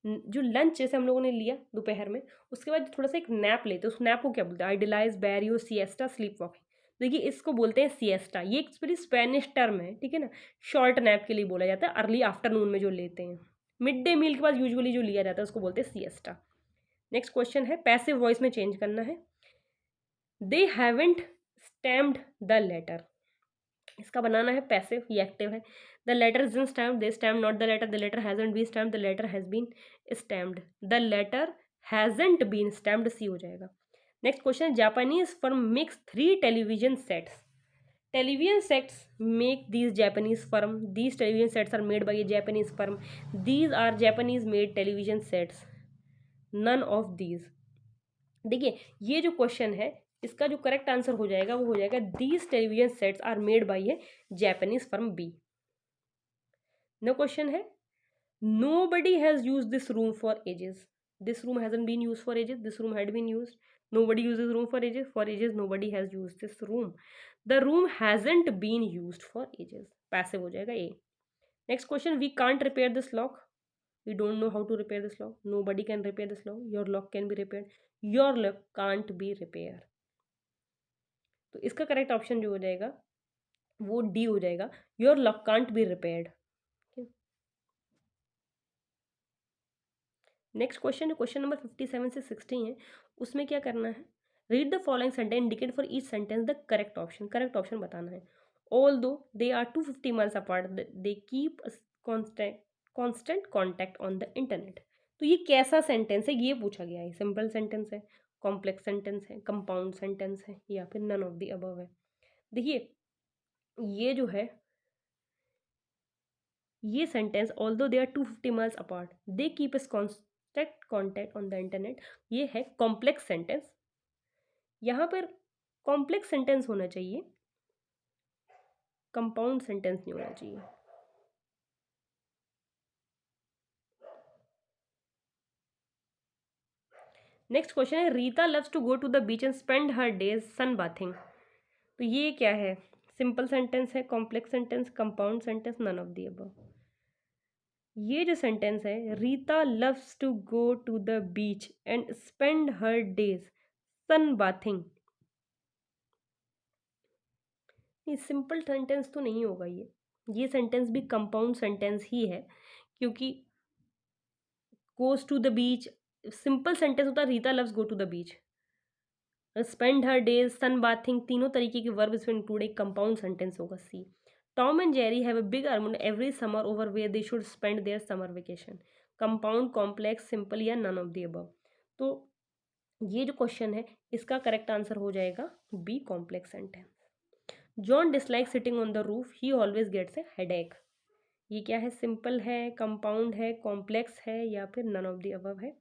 जो लंच जैसे हम लोगों ने लिया दोपहर में, उसके बाद थोड़ा सा एक नैप लेते हैं, उस नैप को क्या बोलते हैं? Idealize, barrio, siesta, sleep walking. देखिए इसको बोलते हैं सिएस्टा, ये एक बड़ी स्पेनिश टर्म है, ठीक है ना, शॉर्ट नैप के लिए बोला जाता है, अर्ली आफ्टरनून में जो लेते हैं, मिड डे मील के बाद यूजुअली जो लिया जाता है उसको बोलते हैं सिएस्टा। नेक्स्ट क्वेश्चन है, पैसिव वॉइस में चेंज करना है, they haven't stamped the letter, इसका बनाना है पैसिव, ये एक्टिव है। The letter is stamped, they stamp not the letter hasn't been stamped, the letter has been stamped, the letter hasn't been stamped, C हो जाएगा। Next question, Japanese firm makes 3 television sets, television sets make these Japanese firm, these television sets are made by a Japanese firm, these are Japanese made television sets, none of these। देखिए ये जो question है इसका जो correct answer हो जाएगा वो हो जाएगा these television sets are made by a Japanese firm B. No question है, nobody has used this room for ages, this room hasn't been used for ages, this room had been used, nobody uses room for ages, nobody has used this room, the room hasn't been used for ages, passive हो जाएगा A. Next question, we can't repair this lock, we don't know how to repair this lock, nobody can repair this lock, your lock can be repaired, your lock can't be repaired। तो इसका correct option जो हो जाएगा वो D हो जाएगा, your lock can't be repaired. Next question है, question number 57 से 60 है, उसमें क्या करना है, read the following sentence, indicate for each sentence the correct option, correct option बताना है। Although they are 250 miles apart they keep constant contact on the internet. तो ये कैसा सेंटेंस है ये पूछा गया है, सिंपल सेंटेंस है, कॉम्प्लेक्स सेंटेंस है, कंपाउंड सेंटेंस है, या फिर नन ऑफ द अबव है। देखिए ये जो है ये sentence, although they are 250 miles apart they keep us contact on the internet, ये है कॉम्प्लेक्स सेंटेंस। यहाँ पर कॉम्प्लेक्स सेंटेंस होना चाहिए, कंपाउंड सेंटेंस नहीं होना चाहिए। नेक्स्ट क्वेश्चन है, Rita loves to go to the beach and spend her days sun bathing. तो ये क्या है, सिंपल सेंटेंस है, complex sentence, compound sentence, none of the above. ये जो सेंटेंस है, Rita loves to go to the beach and spend her days sun bathing, ये simple sentence तो नहीं होगा, ये सेंटेंस भी कंपाउंड सेंटेंस ही है, क्योंकि goes to the beach simple sentence होता है, Rita loves go to the beach, spend her days, sun bathing, तीनों तरीके के वर्ब इसमें इंक्लूड, एक कंपाउंड सेंटेंस होगा C. Tom and Jerry have a big argument every summer over where they should spend their summer vacation, compound, complex, simple या none of the above. तो ये जो क्वेश्चन है इसका करेक्ट आंसर हो जाएगा B, complex sentence. John dislike sitting on the roof, he always gets a headache, ये क्या है, सिंपल है, कंपाउंड है, कॉम्प्लेक्स है, या फिर नन ऑफ द अबव है।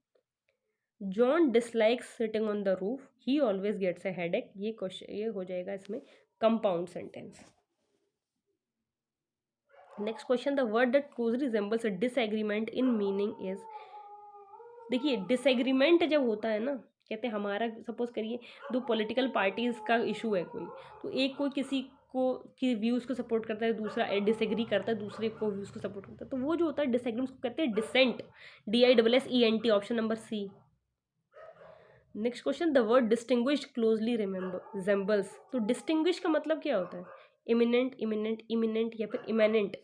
John dislikes sitting on the roof, he always gets a headache, ये क्वेश्चन ये हो जाएगा इसमें compound sentence. Next question, the word that closely resembles a disagreement in meaning is. देखिए डिसएग्रीमेंट जब होता है ना, कहते हैं हमारा सपोज करिए दो पॉलिटिकल पार्टीज का इशू है कोई, तो एक कोई किसी को की व्यूज़ को सपोर्ट करता है, दूसरा डिसएग्री करता है, दूसरे को व्यूज़ को सपोर्ट करता है, तो वो जो होता है डिसएग्रीमेंट उसको कहते हैं dissent, DISSENT, option number C. Next question, the word distinguished closely resembles, तो डिस्टिंग्विश का मतलब क्या होता है, इमिनेंट, इमिनेंट, इमिनेंट या फिर इमेनेंट।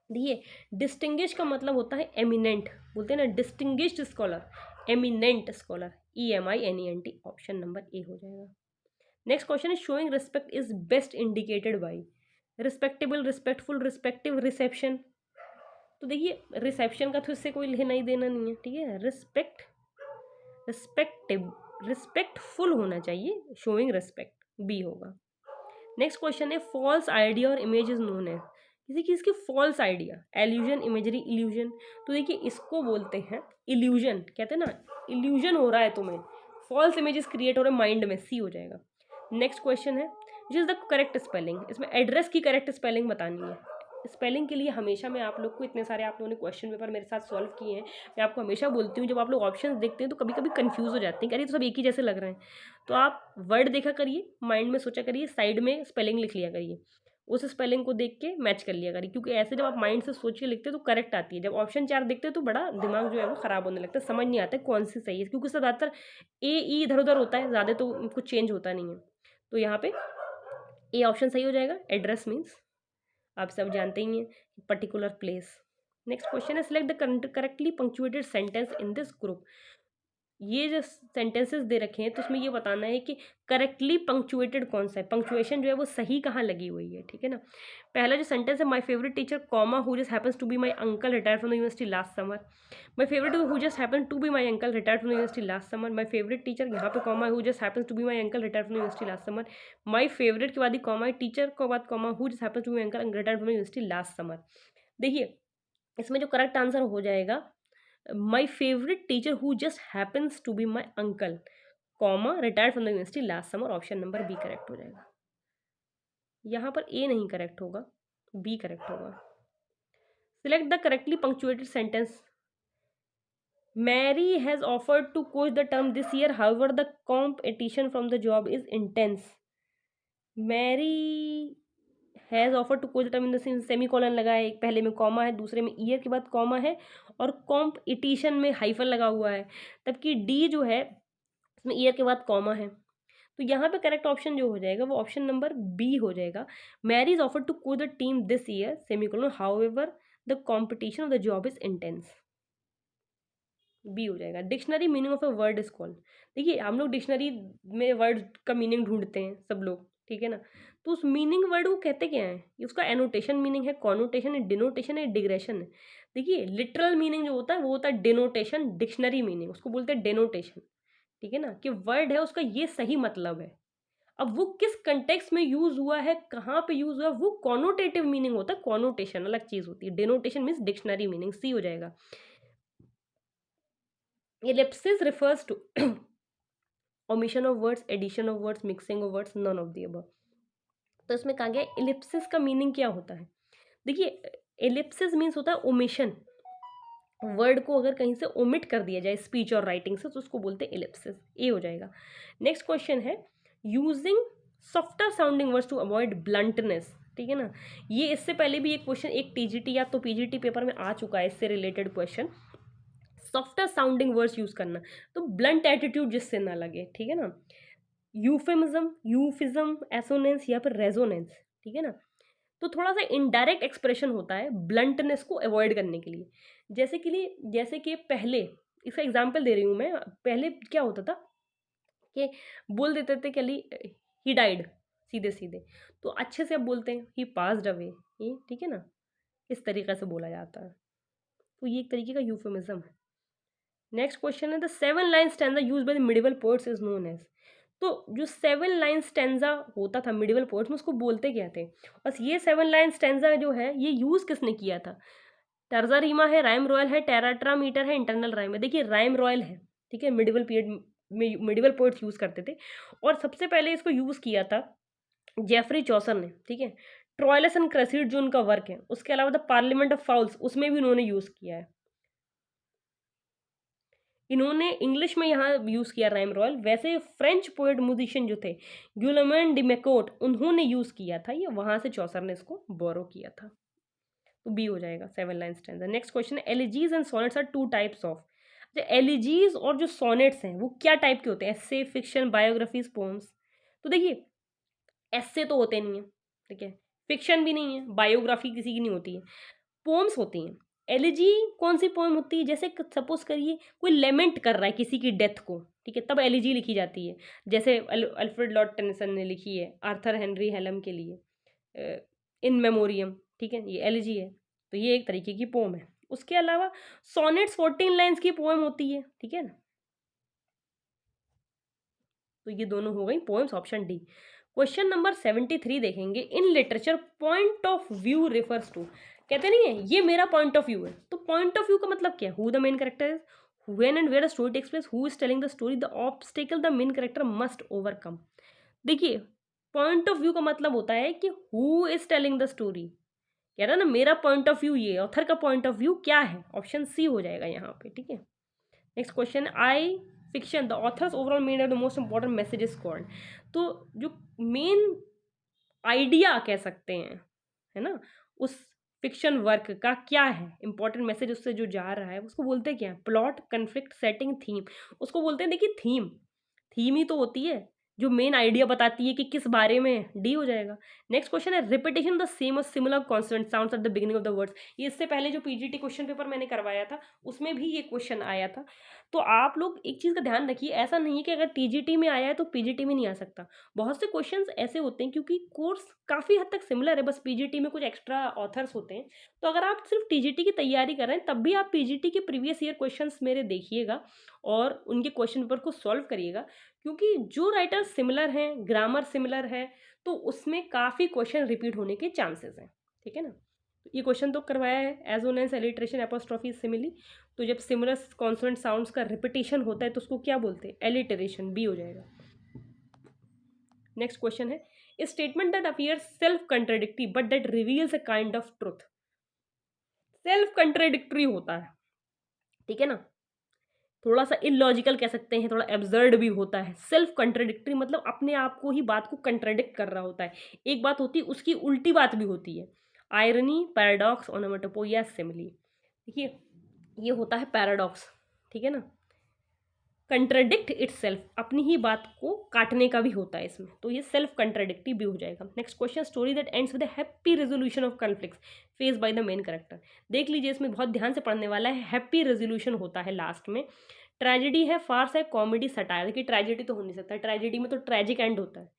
देखिए डिस्टिंग्विश का मतलब होता है एमिनेंट, बोलते हैं ना distinguished scholar, eminent scholar, EMINENT, option number A हो जाएगा। Next question is, showing respect is best indicated by, respectable, respectful, respective, reception. तो देखिए रिसेप्शन का तो इससे कोई लेना ही देना नहीं है, ठीक है, रिस्पेक्टिव, रिस्पेक्टफुल होना चाहिए, शोइंग रिस्पेक्ट बी होगा। नेक्स्ट क्वेश्चन है, फॉल्स आइडिया और इमेज इज नोन है, किसी चीज़ की false idea, allusion, imagery, illusion. तो देखिए इसको बोलते हैं इल्यूजन, कहते हैं ना इल्यूजन हो रहा है तुम्हें, फॉल्स इमेजेस क्रिएट हो रहे हैं माइंड में, सी हो जाएगा। नेक्स्ट क्वेश्चन है which is the correct spelling, इसमें एड्रेस की करेक्ट स्पेलिंग बतानी है। स्पेलिंग के लिए हमेशा मैं आप लोग को, इतने सारे आप लोगों ने क्वेश्चन पेपर मेरे साथ सॉल्व किए हैं, मैं आपको हमेशा बोलती हूँ जब आप लोग ऑप्शंस देखते हैं तो कभी कभी कंफ्यूज हो जाते हैं कि अरे तो सब एक ही जैसे लग रहे हैं। तो आप वर्ड देखा करिए, माइंड में सोचा करिए, साइड में स्पेलिंग लिख लिया करिए, उस स्पेलिंग को देख के मैच कर लिया करिए, क्योंकि ऐसे जब आप माइंड से सोच के लिखते हैं तो करेक्ट आती है। जब ऑप्शन 4 देखते हैं तो बड़ा दिमाग जो है वो ख़राब होने लगता है, समझ नहीं आता है कौन सी सही है, क्योंकि उससे ज़्यादातर ए ई इधर उधर होता है, ज़्यादा तो कुछ चेंज होता नहीं है। तो यहाँ पे ए ऑप्शन सही हो जाएगा। एड्रेस मीन्स आप सब जानते ही हैं, पर्टिकुलर प्लेस। नेक्स्ट क्वेश्चन है select the correctly punctuated sentence in this group. ये जो सेंटेंसेस दे रखे हैं तो उसमें ये बताना है कि करेक्टली पंक्चुएटेड कौन सा है, पंक्चुएशन जो है वो सही कहाँ लगी हुई है, ठीक है ना। पहला जो सेंटेंस है, my favourite teacher comma who just happens to be my uncle retired from the university last summer. My favourite who just happen to be my uncle retired from the university last summer. My favourite teacher, यहाँ पे comma, who just happens to be my uncle retired from the university last summer. My favourite के बाद ही comma है, teacher के बाद comma, who just happens to be my uncle retired from the university last summer. देखिए इसमें जो correct answer हो जाएगा, my favourite teacher who just happens to be my uncle comma retired from the university last summer. Option number B correct हो जाएगा। यहाँ पर A नहीं करेक्ट होगा, बी करेक्ट होगा। Select the correctly punctuated sentence, Mary has offered to coach the term this year however the competition from the job is intense. Mary has offer to coach the term in the semicolon लगा है, एक पहले में comma है, दूसरे में year के बाद कॉमा है, और कॉम्पिटिशन में हाइफन लगा हुआ है, तबकि डी जो है इसमें ईयर के बाद कॉमा है। तो यहाँ पे करेक्ट ऑप्शन जो हो जाएगा वो ऑप्शन नंबर बी हो जाएगा। Mary is offer to coach the team this year semicolon however the competition of the job is intense, B हो जाएगा। Dictionary meaning of a word is called, देखिए हम लोग डिक्शनरी में word का meaning ढूंढते हैं सब लोग, ठीक है ना। तो उस मीनिंग वर्ड को कहते क्या है, उसका एनोटेशन मीनिंग है, कॉनोटेशन है, डिनोटेशन है, डिग्रेशन है। देखिए लिटरल मीनिंग जो होता है वो होता है डिनोटेशन, डिक्शनरी मीनिंग उसको बोलते हैं डिनोटेशन, ठीक है ना, कि वर्ड है उसका ये सही मतलब है। अब वो किस कंटेक्स्ट में यूज हुआ है, कहाँ पे यूज हुआ है, वो कॉनोटेटिव मीनिंग होता है, कॉनोटेशन अलग चीज होती है, डिनोटेशन मीन्स डिक्शनरी मीनिंग, सी हो जाएगा। ellipsis refers to omission of words, addition of words, mixing of words, none of the above। तो इसमें कहा गया ellipsis का मीनिंग क्या होता है। देखिए ellipsis मीन्स होता है ओमिशन, वर्ड को अगर कहीं से ओमिट कर दिया जाए स्पीच और राइटिंग से तो उसको बोलते हैं ellipsis, ए हो जाएगा। नेक्स्ट क्वेश्चन है using softer sounding words to avoid bluntness, ठीक है ना। ये इससे पहले भी एक क्वेश्चन एक टीजीटी या तो पीजीटी पेपर में आ चुका है इससे related question, softer sounding words use करना, तो ब्लंट एटीट्यूड जिससे ना लगे, ठीक है ना। यूफिज्म, एसोनेंस या फिर रेजोनेंस, ठीक है ना। तो थोड़ा सा इनडायरेक्ट एक्सप्रेशन होता है ब्लंटनेस को अवॉइड करने के लिए। जैसे कि पहले इसका एग्जांपल दे रही हूँ मैं, पहले क्या होता था कि बोल देते थे कि ही डाइड, सीधे सीधे, तो अच्छे से अब बोलते हैं ही पास्ड अवे, ये ठीक है ना, इस तरीके से बोला जाता है, तो ये एक तरीके का यूफेमिज्म है। नेक्स्ट क्वेश्चन है the 7 line stanza used by the medieval poets is known as. तो जो 7 लाइन स्टैंजा होता था मिडिवल पोएट्स में उसको बोलते क्या थे, बस ये 7 लाइन स्टैंजा जो है ये यूज किसने किया था, तर्जा रीमा है, राइम रॉयल है, टेराट्रा मीटर है, इंटरनल राइम है। देखिए राइम रॉयल है, ठीक है, मिडिवल पीरियड में मिडिवल पोएट्स यूज करते थे, और सबसे पहले इसको यूज किया था जेफरी चौसर ने, ठीक है। ट्रॉयलस एंड क्रेसिड जो उनका वर्क है, उसके अलावा द पार्लियामेंट ऑफ फाउल्स उसमें भी उन्होंने यूज किया है। इन्होंने इंग्लिश में यहाँ यूज़ किया राइम रॉयल, वैसे फ्रेंच पोएट म्यूजिशियन जो थे गुलमैन डिमेकोट उन्होंने यूज़ किया था ये, वहाँ से चौसर ने इसको बोरो किया था, तो बी हो जाएगा 7 लाइन स्टैंजा। नेक्स्ट क्वेश्चन है elegies and sonnets are two types of. अच्छा एलिजीज और जो सोनेट्स हैं वो क्या टाइप के होते हैं, एस्से, फिक्शन, बायोग्राफीज, पोम्स। तो देखिए एस्से तो होते नहीं है, ठीक है, फिक्शन भी नहीं है, बायोग्राफी किसी की नहीं होती है, पोम्स होती हैं। एलिजी कौन सी पोएम होती है, जैसे सपोज करिए कोई लेमेंट कर रहा है किसी की डेथ को, ठीक है, तब एलिजी लिखी जाती है, जैसे अल्फ्रेड लॉर्ड टेनिसन ने लिखी है आर्थर हेनरी हेलम के लिए इन मेमोरियम, ठीक है, ये एलिजी है, तो ये एक तरीके की पोम है। उसके अलावा सोनेट्स 14 लाइन्स की पोएम होती है, ठीक है ना, तो ये दोनों हो गई poems, option D. Question number 73 देखेंगे, in literature point of view refers to, कहते नहीं है ये मेरा पॉइंट ऑफ व्यू है, तो पॉइंट ऑफ व्यू का मतलब क्या है, who the main character is, when and where the story takes place, who is telling the story, the obstacle the main character must overcome. देखिए पॉइंट ऑफ व्यू का मतलब होता है कि who is telling the story, कह रहा ना मेरा पॉइंट ऑफ व्यू ये, ऑथर का पॉइंट ऑफ व्यू क्या है, ऑप्शन सी हो जाएगा यहाँ पे, ठीक है। Next question, I fiction the author's overall main of the most important message is called, तो जो मेन आइडिया कह सकते हैं, है ना, उस फिक्शन वर्क का क्या है इंपॉर्टेंट मैसेज उससे जो जा रहा है, उसको बोलते हैं क्या, प्लॉट, कन्फ्लिक्ट, सेटिंग, थीम, उसको बोलते हैं देखिए थीम, थीम ही तो होती है जो मेन आइडिया बताती है कि किस बारे में, डी हो जाएगा। नेक्स्ट क्वेश्चन है, रिपीटेशन द सेम और similar consonant sounds at the beginning of the words, ये इससे पहले जो पीजीटी क्वेश्चन पेपर मैंने करवाया था उसमें भी ये क्वेश्चन आया था। तो आप लोग एक चीज़ का ध्यान रखिए, ऐसा नहीं है कि अगर टीजीटी में आया है तो पीजीटी में नहीं आ सकता, बहुत से क्वेश्चंस ऐसे होते हैं क्योंकि कोर्स काफ़ी हद तक सिमिलर है, बस पीजीटी में कुछ एक्स्ट्रा ऑथर्स होते हैं। तो अगर आप सिर्फ टीजीटी की तैयारी कर रहे हैं तब भी आप पीजीटी के प्रीवियस ईयर क्वेश्चंस मेरे देखिएगा और उनके क्वेश्चन पेपर को सॉल्व करिएगा, क्योंकि जो राइटर सिमिलर हैं, ग्रामर सिमिलर है, तो उसमें काफ़ी क्वेश्चन रिपीट होने के चांसेस हैं, ठीक है ना। तो ये क्वेश्चन तो करवाया है, as well as alliteration apostrophe simile, तो जब सिमिलर कॉन्सोनेंट साउंड्स का रिपीटेशन होता है तो उसको क्या बोलते हैं, एलिटरेशन, बी हो जाएगा। नेक्स्ट क्वेश्चन है, statement that appears self contradictory but that reveals a kind of truth, self contradictory होता है, ठीक है ना, थोड़ा सा इलॉजिकल कह सकते हैं, थोड़ा एब्सर्ड भी होता है। सेल्फ कंट्राडिक्टरी मतलब अपने आप को ही बात को कंट्राडिक्ट कर रहा होता है, एक बात होती है उसकी उल्टी बात भी होती है। आयरनी, पैराडॉक्स, ओनोमेटोपोइया, सिमिली, देखिए ये होता है पैराडॉक्स, ठीक है ना, कंट्राडिक्ट इटसेल्फ, अपनी ही बात को काटने का भी होता है इसमें, तो ये सेल्फ कंट्राडिक्टिव भी हो जाएगा। Next question, story that ends with a happy resolution of conflicts face by the main character, देख लीजिए इसमें बहुत ध्यान से पढ़ने वाला है, हैप्पी रेजोल्यूशन होता है लास्ट में। ट्रेजेडी है, फार्स है, कॉमेडी, सटायर, देखिए ट्रेजेडी तो हो नहीं सकता, ट्रेजेडी में तो ट्रेजिक एंड होता है,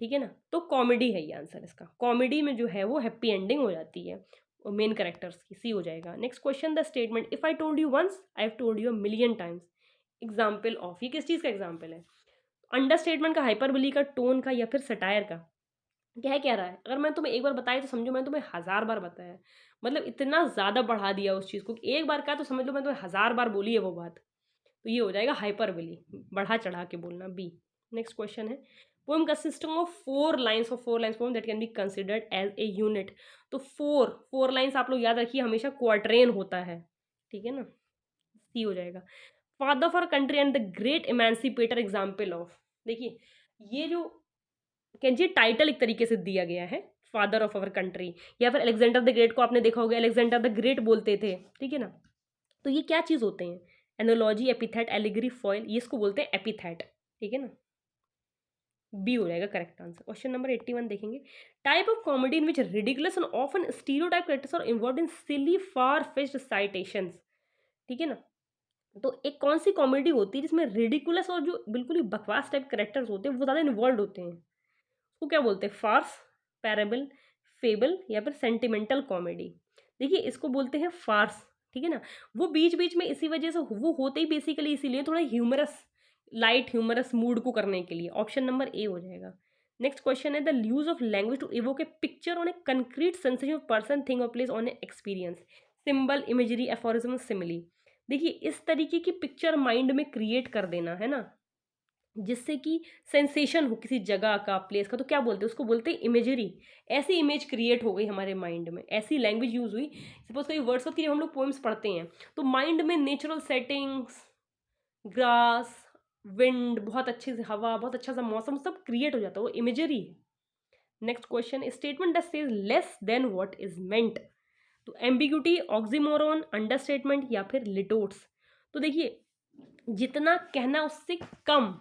ठीक है ना, तो कॉमेडी है ये आंसर इसका, कॉमेडी में जो है वो हैप्पी एंडिंग हो जाती है मेन कैरेक्टर्स की, सी हो जाएगा। Next question, the statement if I told you once I have told you a million times, example of, ये किस चीज़ का एग्जाम्पल है, अंडर स्टेटमेंट का, हाइपरबोली का, टोन का, या फिर सटायर का, क्या रहा है, अगर मैं तुम्हें एक बार बताया तो समझो मैं तुम्हें 1000 बार बताया, मतलब इतना ज़्यादा बढ़ा दिया उस चीज़ को, एक बार का तो समझ लो मैं तुम्हें 1000 बार बोली है वो बात, तो ये हो जाएगा हाइपरबोली, बढ़ा चढ़ा के बोलना, बी। नेक्स्ट क्वेश्चन है, poem consisting of 4 lines of 4 lines poem that can be considered as a unit, तो 4 लाइन्स आप लोग याद रखिए हमेशा क्वार्ट्रेन होता है, ठीक है ना, सी हो जाएगा। Father of our country and the great emancipator example of, देखिए ये जो कह टाइटल एक तरीके से दिया गया है, फादर ऑफ आवर कंट्री, या फिर अलेक्जेंडर द ग्रेट को आपने देखा होगा, अलेक्जेंडर द ग्रेट बोलते थे, ठीक है ना, तो ये क्या चीज़ होते हैं, एनोलॉजी, एपिथेट, एलिगरी, फॉइल, ये इसको बोलते हैं एपिथेट, ठीक है ना, बी हो जाएगा करेक्ट आंसर। क्वेश्चन नंबर 81 देखेंगे, type of comedy in which ridiculous and often stereotype characters are involved in silly far fetched situations, ठीक है ना, तो एक कौन सी कॉमेडी होती है जिसमें रिडिकुलस और जो बिल्कुल ही बकवास टाइप कैरेक्टर्स होते हैं वो ज़्यादा इन्वॉल्व होते हैं, उसको क्या बोलते हैं, फार्स, पैरेबल, फेबल, या फिर सेंटिमेंटल कॉमेडी, देखिए इसको बोलते हैं फार्स, ठीक है ना, वो बीच बीच में इसी वजह से वो होते ही बेसिकली इसीलिए थोड़ा ह्यूमरस, लाइट ह्यूमरस मूड को करने के लिए, ऑप्शन नंबर ए हो जाएगा। नेक्स्ट क्वेश्चन है, the use of language to evoke a picture on a concrete sensation of person, thing और place on a experience, symbol, imagery, aphorism, simile, देखिए इस तरीके की पिक्चर माइंड में क्रिएट कर देना, है ना, जिससे कि सेंसेशन हो किसी जगह का, प्लेस का, तो क्या बोलते हैं, उसको बोलते हैं इमेजरी, ऐसी इमेज क्रिएट हो गई हमारे माइंड में, ऐसी लैंग्वेज यूज़ हुई, सपोज कई वर्ड्स की जब हम लोग पोएम्स पढ़ते हैं तो माइंड में नेचुरल सेटिंग्स, ग्रास, विंड, बहुत अच्छी से हवा, बहुत अच्छा सा मौसम, सब क्रिएट हो जाता है, वो इमेजरी है। Next question, statement that says less than what is meant, तो एम्बिग्यूटी, ऑक्सीमोरॉन, अंडरस्टेटमेंट, या फिर लिटोट्स, तो देखिए जितना कहना उससे कम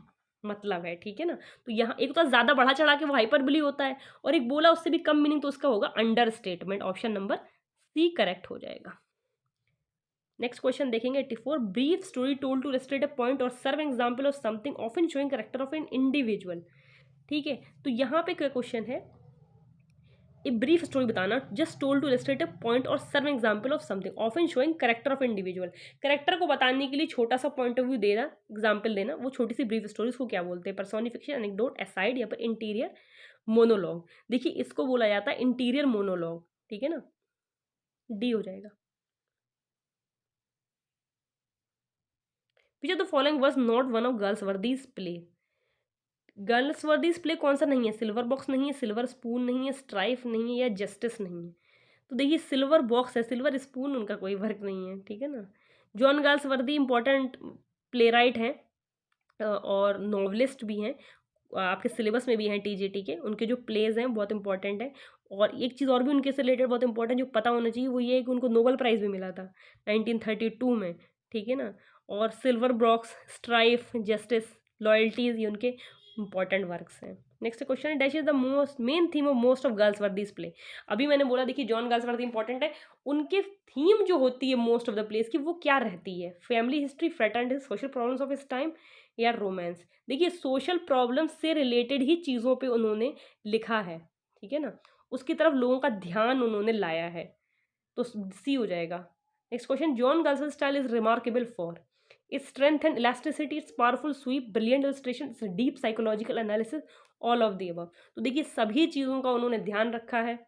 मतलब है, ठीक है ना, तो यहाँ एक तो ज़्यादा बढ़ा चढ़ा के वो हाइपरबोली होता है, और एक बोला उससे भी कम मीनिंग, तो उसका होगा understatement, option number C correct हो जाएगा। नेक्स्ट क्वेश्चन देखेंगे 84, brief story told to illustrate a point और serve example of something often showing character of an individual, ठीक है, तो यहाँ पे क्या क्वेश्चन है, ए ब्रीफ स्टोरी बताना, just told to illustrate a point और serve example of something, often showing character of individual. Character को बताने के लिए छोटा सा पॉइंट ऑफ व्यू देना, एग्जाम्पल देना, वो छोटी सी ब्रीफ स्टोरी उसको क्या बोलते हैं? पर्सोनिफिकेशन, एनेक्डोट, एसाइड या फिर इंटीरियर मोनोलॉग। देखिए इसको बोला जाता है इंटीरियर मोनोलॉग, ठीक है ना, डी हो जाएगा। Which of the following was not one of Galsworthy's play? Galsworthy's play कौन सा नहीं है? सिल्वर बॉक्स नहीं है, सिल्वर स्पून नहीं है, स्ट्राइफ नहीं है, या जस्टिस नहीं है। तो देखिए सिल्वर बॉक्स है, सिल्वर स्पून उनका कोई वर्क नहीं है, ठीक है ना। जॉन गाल्स वर्दी इंपॉर्टेंट प्ले राइट हैं और नॉवलिस्ट भी हैं, आपके सिलेबस में भी हैं टीजीटी के, उनके जो प्लेज हैं बहुत इंपॉर्टेंट है। और एक चीज़ और भी उनके से रिलेटेड बहुत इंपॉर्टेंट जो पता होना चाहिए वो ये है कि उनको नोबेल प्राइज़ भी मिला था 1932 में, ठीक है ना। और silver box, strife, justice, loyalties, ये उनके इंपॉर्टेंट वर्क्स हैं। नेक्स्ट क्वेश्चन है, dash is the most main theme of most of Galsworthy's play? अभी मैंने बोला देखिए जॉन गर्ल्स वर्दी इंपॉर्टेंट है, उनके थीम जो होती है मोस्ट ऑफ द प्लेस की वो क्या रहती है? Family history, fraternity, social problems of इस टाइम, या रोमांस? देखिए सोशल प्रॉब्लम्स से रिलेटेड ही चीज़ों पे उन्होंने लिखा है, ठीक है ना, उसकी तरफ लोगों का ध्यान उन्होंने लाया है, तो सी हो जाएगा। Next question, John Galson style is remarkable for its strength and elasticity, its powerful sweep, brilliant illustration, its deep psychological analysis, all of the above. तो देखिए सभी चीज़ों का उन्होंने ध्यान रखा है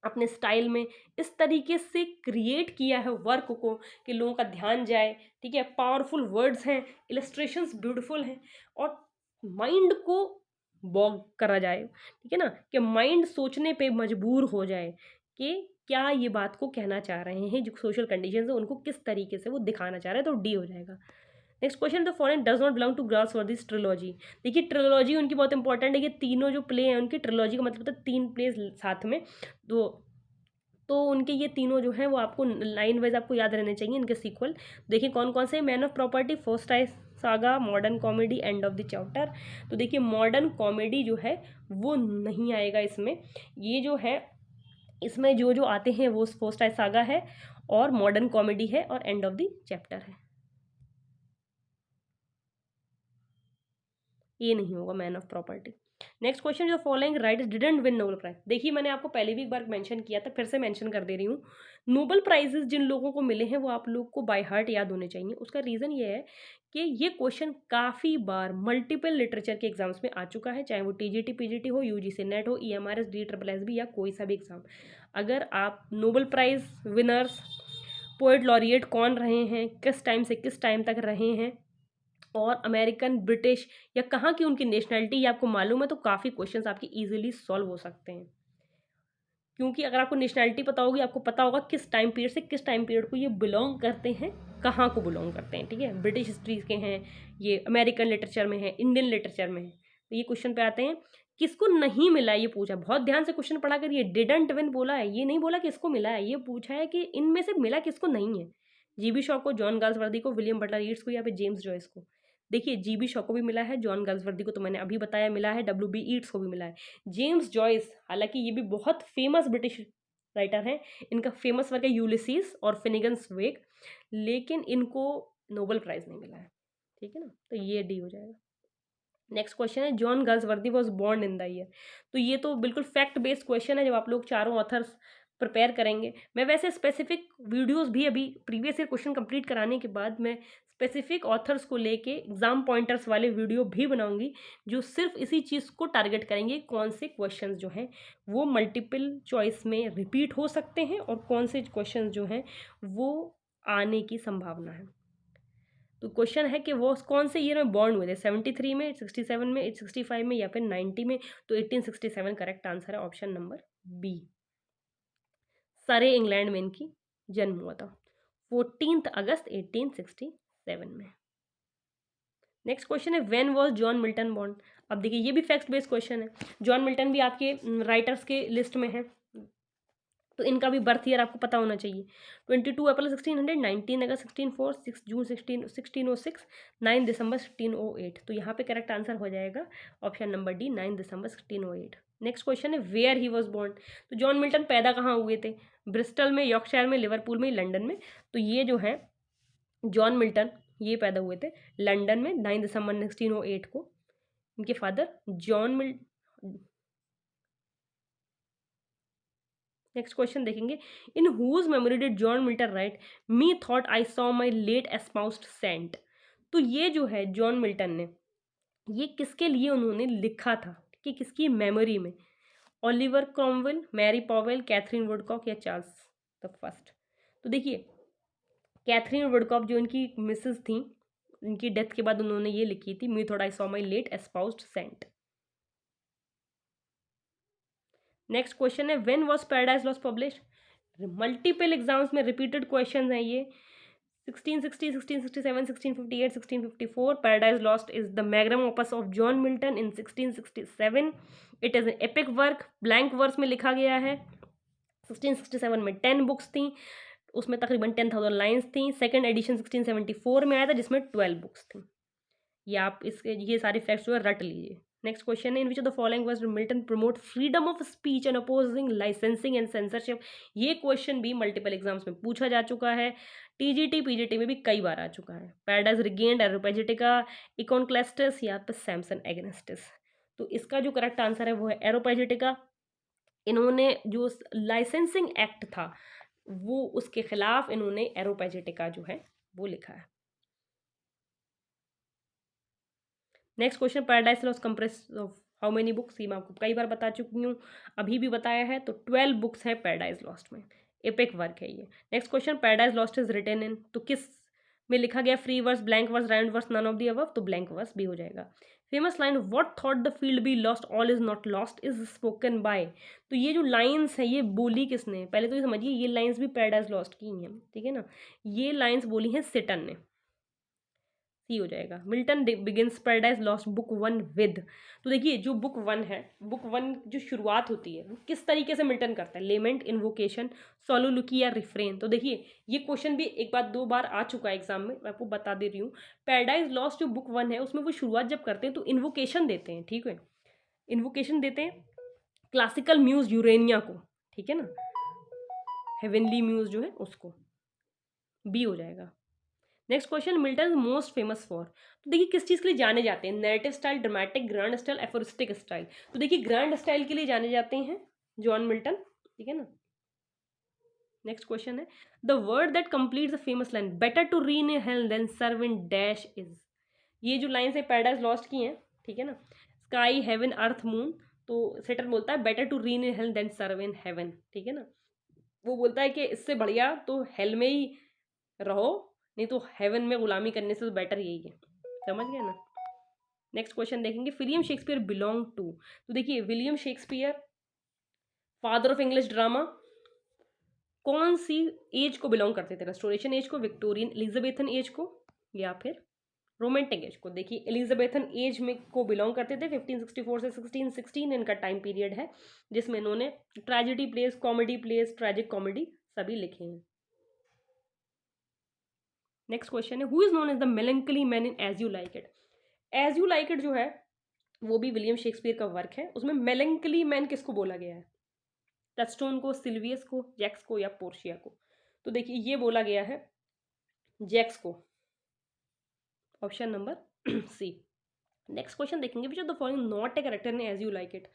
अपने स्टाइल में, इस तरीके से क्रिएट किया है वर्क को कि लोगों का ध्यान जाए, ठीक है, पावरफुल वर्ड्स हैं, इलस्ट्रेशंस ब्यूटीफुल हैं, और माइंड को बॉग करा जाए, ठीक है ना, कि माइंड सोचने पे मजबूर हो जाए कि क्या ये बात को कहना चाह रहे हैं, जो सोशल कंडीशंस है उनको किस तरीके से वो दिखाना चाह रहे हैं, तो डी हो जाएगा। Next question, the foreign does not belong to girls for this trilogy? देखिए ट्रिलॉजी उनकी बहुत इंपॉर्टेंट है, ये तीनों जो प्ले हैं उनकी ट्रिलॉजी का मतलब होता है तीन प्लेस साथ में, तो उनके ये तीनों जो हैं वो आपको लाइन वाइज आपको याद रहने चाहिए इनके सीक्वल। देखिए कौन कौन से, man of property, first I saga, modern comedy, end of the chapter. तो देखिए मॉडर्न कॉमेडी जो है वो नहीं आएगा इसमें, ये जो है इसमें जो जो आते हैं वो फर्स्ट आई सागा है और मॉडर्न कॉमेडी है और एंड ऑफ द चैप्टर है, ये नहीं होगा man of property. Next question, जो following writers didn't win Nobel Prize? देखिए मैंने आपको पहले भी एक बार मेंशन किया था, फिर से मेंशन कर दे रही हूँ, नोबेल प्राइजेस जिन लोगों को मिले हैं वो आप लोग को बाय हार्ट याद होने चाहिए। उसका रीज़न ये है कि ये क्वेश्चन काफ़ी बार मल्टीपल लिटरेचर के एग्जाम्स में आ चुका है, चाहे वो टीजीटी पीजीटी हो, यूजीसी नेट हो, ईएमआरएस, DSSS या कोई सा भी एग्जाम। अगर आप Nobel prize winners, poet laureate कौन रहे हैं, किस टाइम से किस टाइम तक रहे हैं, और अमेरिकन, ब्रिटिश या कहाँ की उनकी नेशनैलिटी ये आपको मालूम है, तो काफ़ी क्वेश्चंस आपके इजीली सॉल्व हो सकते हैं। क्योंकि अगर आपको नेशनैलिटी पता होगी, आपको पता होगा किस टाइम पीरियड से किस टाइम पीरियड को ये बिलोंग करते हैं, कहाँ को बिलोंग करते हैं, ठीक है, ब्रिटिश हिस्ट्री के हैं, ये अमेरिकन लिटरेचर में है, इंडियन लिटरेचर में है। तो ये क्वेश्चन पे आते हैं, किसको नहीं मिला ये पूछा, बहुत ध्यान से क्वेश्चन पढ़ा करिए, डिडंट विन बोला है, ये नहीं बोला किसको मिला है, ये पूछा है कि इनमें से मिला किसको नहीं है। जीबी शॉ को, जॉन गाल्सवर्दी को, विलियम बटलर यीट्स को, या फिर जेम्स जॉयस को। देखिए जीबी शॉ को भी मिला है, जॉन गाल्सवर्दी को तो मैंने अभी बताया मिला है, WB ईट्स को भी मिला है। जेम्स जॉयस हालांकि ये भी बहुत फेमस ब्रिटिश राइटर हैं, इनका फेमस वर्क है यूलिसीज और फिनिगन्स वेक, लेकिन इनको नोबेल प्राइज नहीं मिला है, ठीक है ना, तो ये डी हो जाएगा। नेक्स्ट क्वेश्चन है, John Galsworthy was born in the year? तो ये तो बिल्कुल फैक्ट बेस्ड क्वेश्चन है, जब आप लोग चारों ऑथर्स प्रिपेयर करेंगे, मैं वैसे स्पेसिफिक वीडियोस भी अभी प्रीवियस ईयर क्वेश्चन कंप्लीट कराने के बाद मैं स्पेसिफिक ऑथर्स को लेके एग्जाम पॉइंटर्स वाले वीडियो भी बनाऊंगी, जो सिर्फ इसी चीज़ को टारगेट करेंगे, कौन से क्वेश्चन जो हैं वो मल्टीपल चॉइस में रिपीट हो सकते हैं और कौन से क्वेश्चन जो हैं वो आने की संभावना है। तो क्वेश्चन है कि वो कौन से ईयर में बॉर्न हुए थे, 73 में, 67 में, 65 में, या फिर 90 में? तो 1867 करेक्ट आंसर है, ऑप्शन नंबर बी। सरे इंग्लैंड में इनकी जन्म हुआ था 14 अगस्त 1867 में। नेक्स्ट क्वेश्चन है, when was John Milton born? अब देखिए ये भी फैक्ट बेस्ड क्वेश्चन है, जॉन मिल्टन भी आपके राइटर्स के लिस्ट में है, तो इनका भी बर्थ ईयर आपको पता होना चाहिए। 22 अप्रैल 1600, 19 अगस्त 1604, 6 जून 1606, 9 दिसंबर 1608। तो यहाँ पे करेक्ट आंसर हो जाएगा ऑप्शन नंबर डी, 9 दिसंबर 1608। नेक्स्ट क्वेश्चन है, वेयर ही वॉज बोर्न? तो जॉन मिल्टन पैदा कहाँ हुए थे? ब्रिस्टल में, यॉर्कशायर में, लिवरपूल में, लंदन में? तो ये जो है जॉन मिल्टन ये पैदा हुए थे लंदन में 9 दिसंबर 1608 को। इनके father John Mill next question देखेंगे, in whose memory did John Milton write me thought I saw my late espoused saint. तो ये जो है जॉन मिल्टन ने, ये किसके लिए उन्होंने लिखा था कि किसकी मेमोरी में? Oliver Cromwell, Mary Powell, Katherine Woodcock या चार्ल्स द फर्स्ट। तो देखिए कैथरीन वुडकॉक जो इनकी मिसेस थी, इनकी डेथ के बाद उन्होंने ये लिखी थी, मी thought I saw my late espoused saint. Next question है, when was Paradise Lost published? Multiple exams में रिपीटेड क्वेश्चन है ये। 1660, 1667, 1658, 1654. Paradise Lost is the magnum opus of John Milton in 1667. It is an epic work, blank verse में लिखा गया है। 1667 में 10 books थी, उसमें तकरीबन 10,000 लाइन्स थी। सेकेंड एडिशन 1674 में आया था जिसमें 12 बुक्स थी। ये आप इसके ये सारे फैक्ट्स जो है रट लीजिए। नेक्स्ट क्वेश्चन है, in which of the following words Milton promote freedom of speech and opposing licensing and censorship? ये क्वेश्चन भी मल्टीपल एग्जाम्स में पूछा जा चुका है, टीजीटी पीजीटी में भी कई बार आ चुका है। पैराडाइज रिगेन्ड, एरोपैजिटिका, इकोनक्लेस्टिस या फिर सैमसन एग्नेस्टिस। तो इसका जो करेक्ट आंसर है वो है एरोपैजिटिका। इन्होंने जो लाइसेंसिंग एक्ट था वो उसके खिलाफ इन्होंने एरोपैजिटिका जो है वो लिखा है। Next question, Paradise lost compress of how many books? ये मैं आपको कई बार बता चुकी हूँ, अभी भी बताया है। तो 12 बुक्स हैं पैराडाइज लॉस्ट में, एपिक वर्क है ये। Next question, Paradise Lost is written in, तो किस में लिखा गया? Free verse, blank verse, rhymed verse, none of the above. तो ब्लैंक वर्स भी हो जाएगा। Famous line, what thought the field be lost all is not lost is spoken by. तो ये जो लाइन्स है ये बोली किसने? पहले तो ये समझिए ये लाइन्स भी पैराडाइज लॉस्ट की ही हैं, ठीक है ना। ये लाइन्स बोली हैं सिटन ने, सी हो जाएगा। Milton begins paradise Lost book 1 with. तो देखिए जो बुक 1 है, बुक 1 जो शुरुआत होती है वो किस तरीके से मिल्टन करता है? लेमेंट, इन्वोकेशन, सोलोलुकी या रिफ्रेन। तो देखिए ये क्वेश्चन भी एक बार 2 बार आ चुका है एग्जाम में, मैं आपको बता दे रही हूँ। पैराडाइज लॉस्ट जो बुक 1 है उसमें वो शुरुआत जब करते हैं तो इन्वोकेशन देते हैं, ठीक है, इन्वोकेशन देते हैं क्लासिकल म्यूज यूरेनिया को, ठीक है ना, हेवनली म्यूज जो है उसको, बी हो जाएगा। Next question, Milton most famous for? तो देखिए किस चीज़ के लिए जाने जाते हैं? Narrative style, dramatic, grand style, aphoristic style. तो देखिए ग्रैंड स्टाइल के लिए जाने जाते हैं जॉन मिल्टन, ठीक है ना। नेक्स्ट क्वेश्चन है, the word that complete the famous line better to reign in hell than serve in dash is. ये जो लाइन है पैराडाइज लॉस्ट की हैं, ठीक है ना। Sky, heaven, earth, moon. तो सेटन बोलता है better to reign in hell than serve in heaven, ठीक है ना। वो बोलता है कि इससे बढ़िया तो हेल में ही रहो, नहीं तो हेवन में गुलामी करने से तो बेटर यही है। समझ गए ना। नेक्स्ट क्वेश्चन देखेंगे, विलियम शेक्सपियर बिलोंग टू? तो देखिए William Shakespeare father of English drama कौन सी एज को बिलोंग करते थे? रेस्टोरेशन एज को, विक्टोरियन एलिजाबेथन एज को या फिर रोमांटिक एज को? देखिए एलिजाबेथन एज में को बिलोंग करते थे। 1564 से 1616 इनका टाइम पीरियड है जिसमें इन्होंने tragedy plays, comedy plays, tragic comedy सभी लिखे हैं। नेक्स्ट क्वेश्चन है, who is known as the melancholy man in as you like It? As you like It जो है वो भी विलियम शेक्सपियर का वर्क है। उसमें मेलंकली मैन किसको बोला गया है? टचस्टोन को, सिल्वियस को, जैक्स को या पोर्शिया को? तो देखिए ये बोला गया है जैक्स को, option number C. Next question देखेंगे, which of the following not a character in as you like it?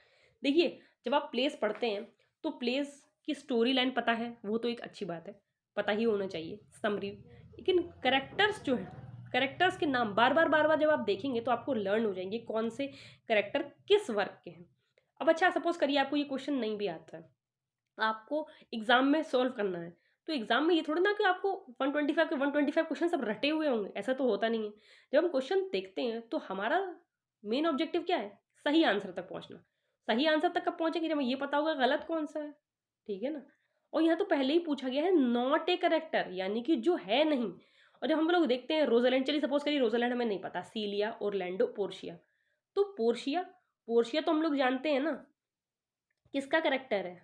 देखिए जब आप प्लेस पढ़ते हैं तो प्लेस की स्टोरी लाइन पता है वो तो एक अच्छी बात है, पता ही होना चाहिए समरी, लेकिन करेक्टर्स जो है, करेक्टर्स के नाम बार बार जब आप देखेंगे तो आपको लर्न हो जाएंगे कौन से करेक्टर किस वर्क के हैं। अब अच्छा सपोज करिए आपको ये क्वेश्चन नहीं भी आता है, आपको एग्जाम में सॉल्व करना है, तो एग्जाम में ये थोड़ा ना कि आपको 125 के 125 क्वेश्चन सब रटे हुए होंगे, ऐसा तो होता नहीं है। जब हम क्वेश्चन देखते हैं तो हमारा मेन ऑब्जेक्टिव क्या है? सही आंसर तक पहुंचना। सही आंसर तक कब पहुंचेंगे? जब हमें ये पता होगा गलत कौन सा है, ठीक है ना। और यहाँ तो पहले ही पूछा गया है नॉट ए करेक्टर, यानी कि जो है नहीं। और जब हम लोग देखते हैं रोजालैंड, चलिए सपोज करिए रोजालैंड हमें नहीं पता, सीलिया, ओरलैंडो, पोर्शिया। तो पोर्शिया, पोर्शिया तो हम लोग जानते हैं ना किसका करेक्टर है,